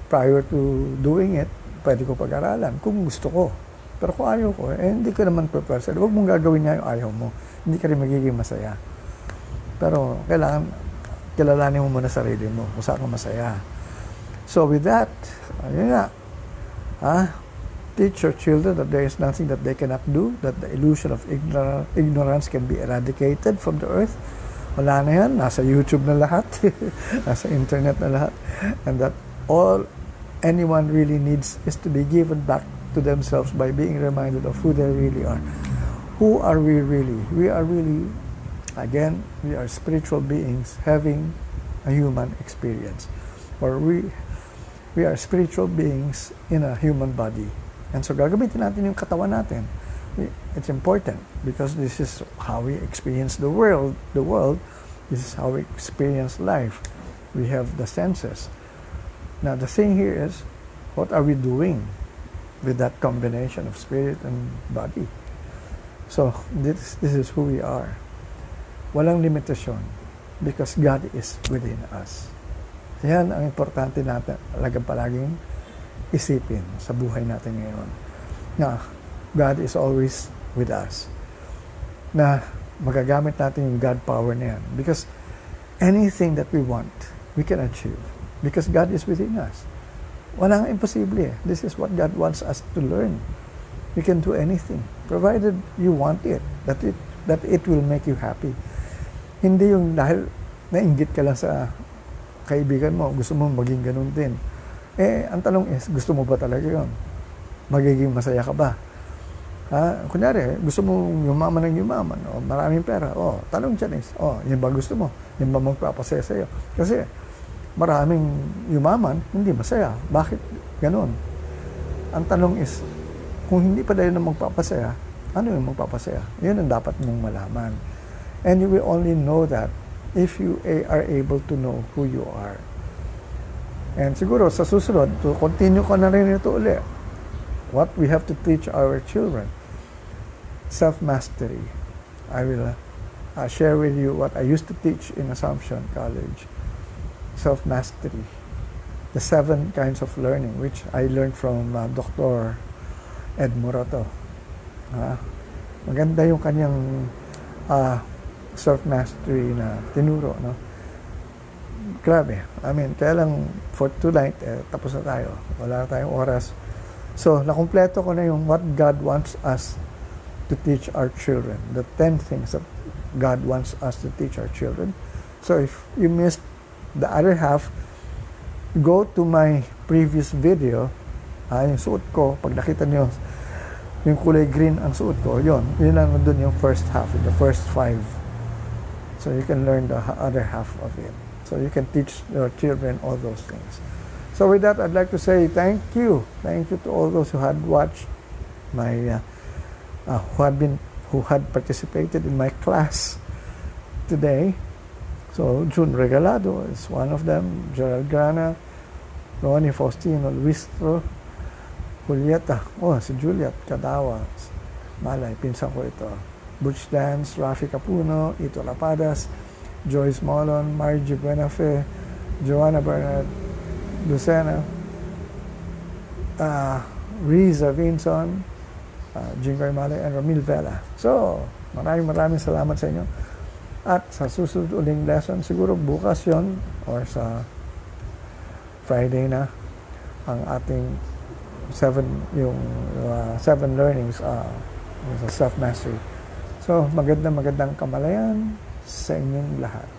prior to doing it, pwede ko pag-aralan kung gusto ko. Pero kung ayaw ko, hindi ko naman prepare. Huwag mong gagawin niya yung ayaw mo. Hindi ka rin magiging masaya. Pero kailangan kilalanin mo muna sarili mo kung saan ka masaya. So with that, ayun nga, teach your children that there is nothing that they cannot do, that the illusion of ignorance can be eradicated from the earth. Wala na yan, nasa YouTube na lahat, nasa internet na lahat. And that all anyone really needs is to be given back to themselves by being reminded of who they really are. Who are we really? We are really, again, we are spiritual beings having a human experience. Or we are spiritual beings in a human body. And so gagamitin natin yung katawan natin. It's important because this is how we experience the world. This is how we experience life. We have the senses. Now the thing here is, what are we doing with that combination of spirit and body? So this is who we are. Walang limitasyon because God is within us. Yan ang importante natin palaging isipin sa buhay natin ngayon. Na God is always with us. Na magagamit natin yung God power na yan. Because anything that we want, we can achieve. Because God is within us. Walang imposible. This is what God wants us to learn. You can do anything, provided you want it, that it will make you happy. Hindi yung dahil nainggit ka lang sa kaibigan mo, gusto mo maging ganun din. Ang tanong is, gusto mo ba talaga yun? Magiging masaya ka ba? Kunyari, gusto mo yumaman ng yumaman, o maraming pera, tanong dyan is, yun ba gusto mo? Yun ba magpapasaya sa'yo? Kasi, maraming yumaman, hindi masaya. Bakit ganun? Ang tanong is, kung hindi pa dahil na magpapasaya, ano yung magpapasaya? Yun ang dapat mong malaman. And you will only know that if you are able to know who you are. And siguro, sa susunod, to continue ko na rin ito ulit. What we have to teach our children. Self-mastery. I will share with you what I used to teach in Assumption College. Self-mastery. The 7 kinds of learning, which I learned from Dr. Ed Morato. Maganda yung kanyang self-mastery na tinuro, no? Grabe. I mean, kaya lang for tonight, tapos na tayo. Wala na tayong oras. So, nakumpleto ko na yung what God wants us to teach our children. The 10 things that God wants us to teach our children. So, if you missed the other half, go to my previous video. Yung suot ko, pag nakita nyo, yung kulay green ang suot ko, yun lang doon yung first half, the first 5. So, you can learn the other half of it. So, you can teach your children all those things. So, with that, I'd like to say thank you. Thank you to all those who had watched my, who had participated in my class today. So, June Regalado is one of them. Gerald Grana, Ronnie Faustino, Luistro, Julieta, si Juliet Cadawa, Malay, pinsan ko ito. Butch Dance, Rafi Capuno, Ito Lapadas, Joyce Molon, Margie Buenafe, Joanna Bernard, Lucena, Riza Vinson, Jingoy Malay, and Ramil Vela. So, maraming salamat sa inyo. At sa susunod uling lesson, siguro bukas yon or sa Friday na, ang ating 7 learnings sa self-mastery. So, magandang kamalayan sa inyong lahat.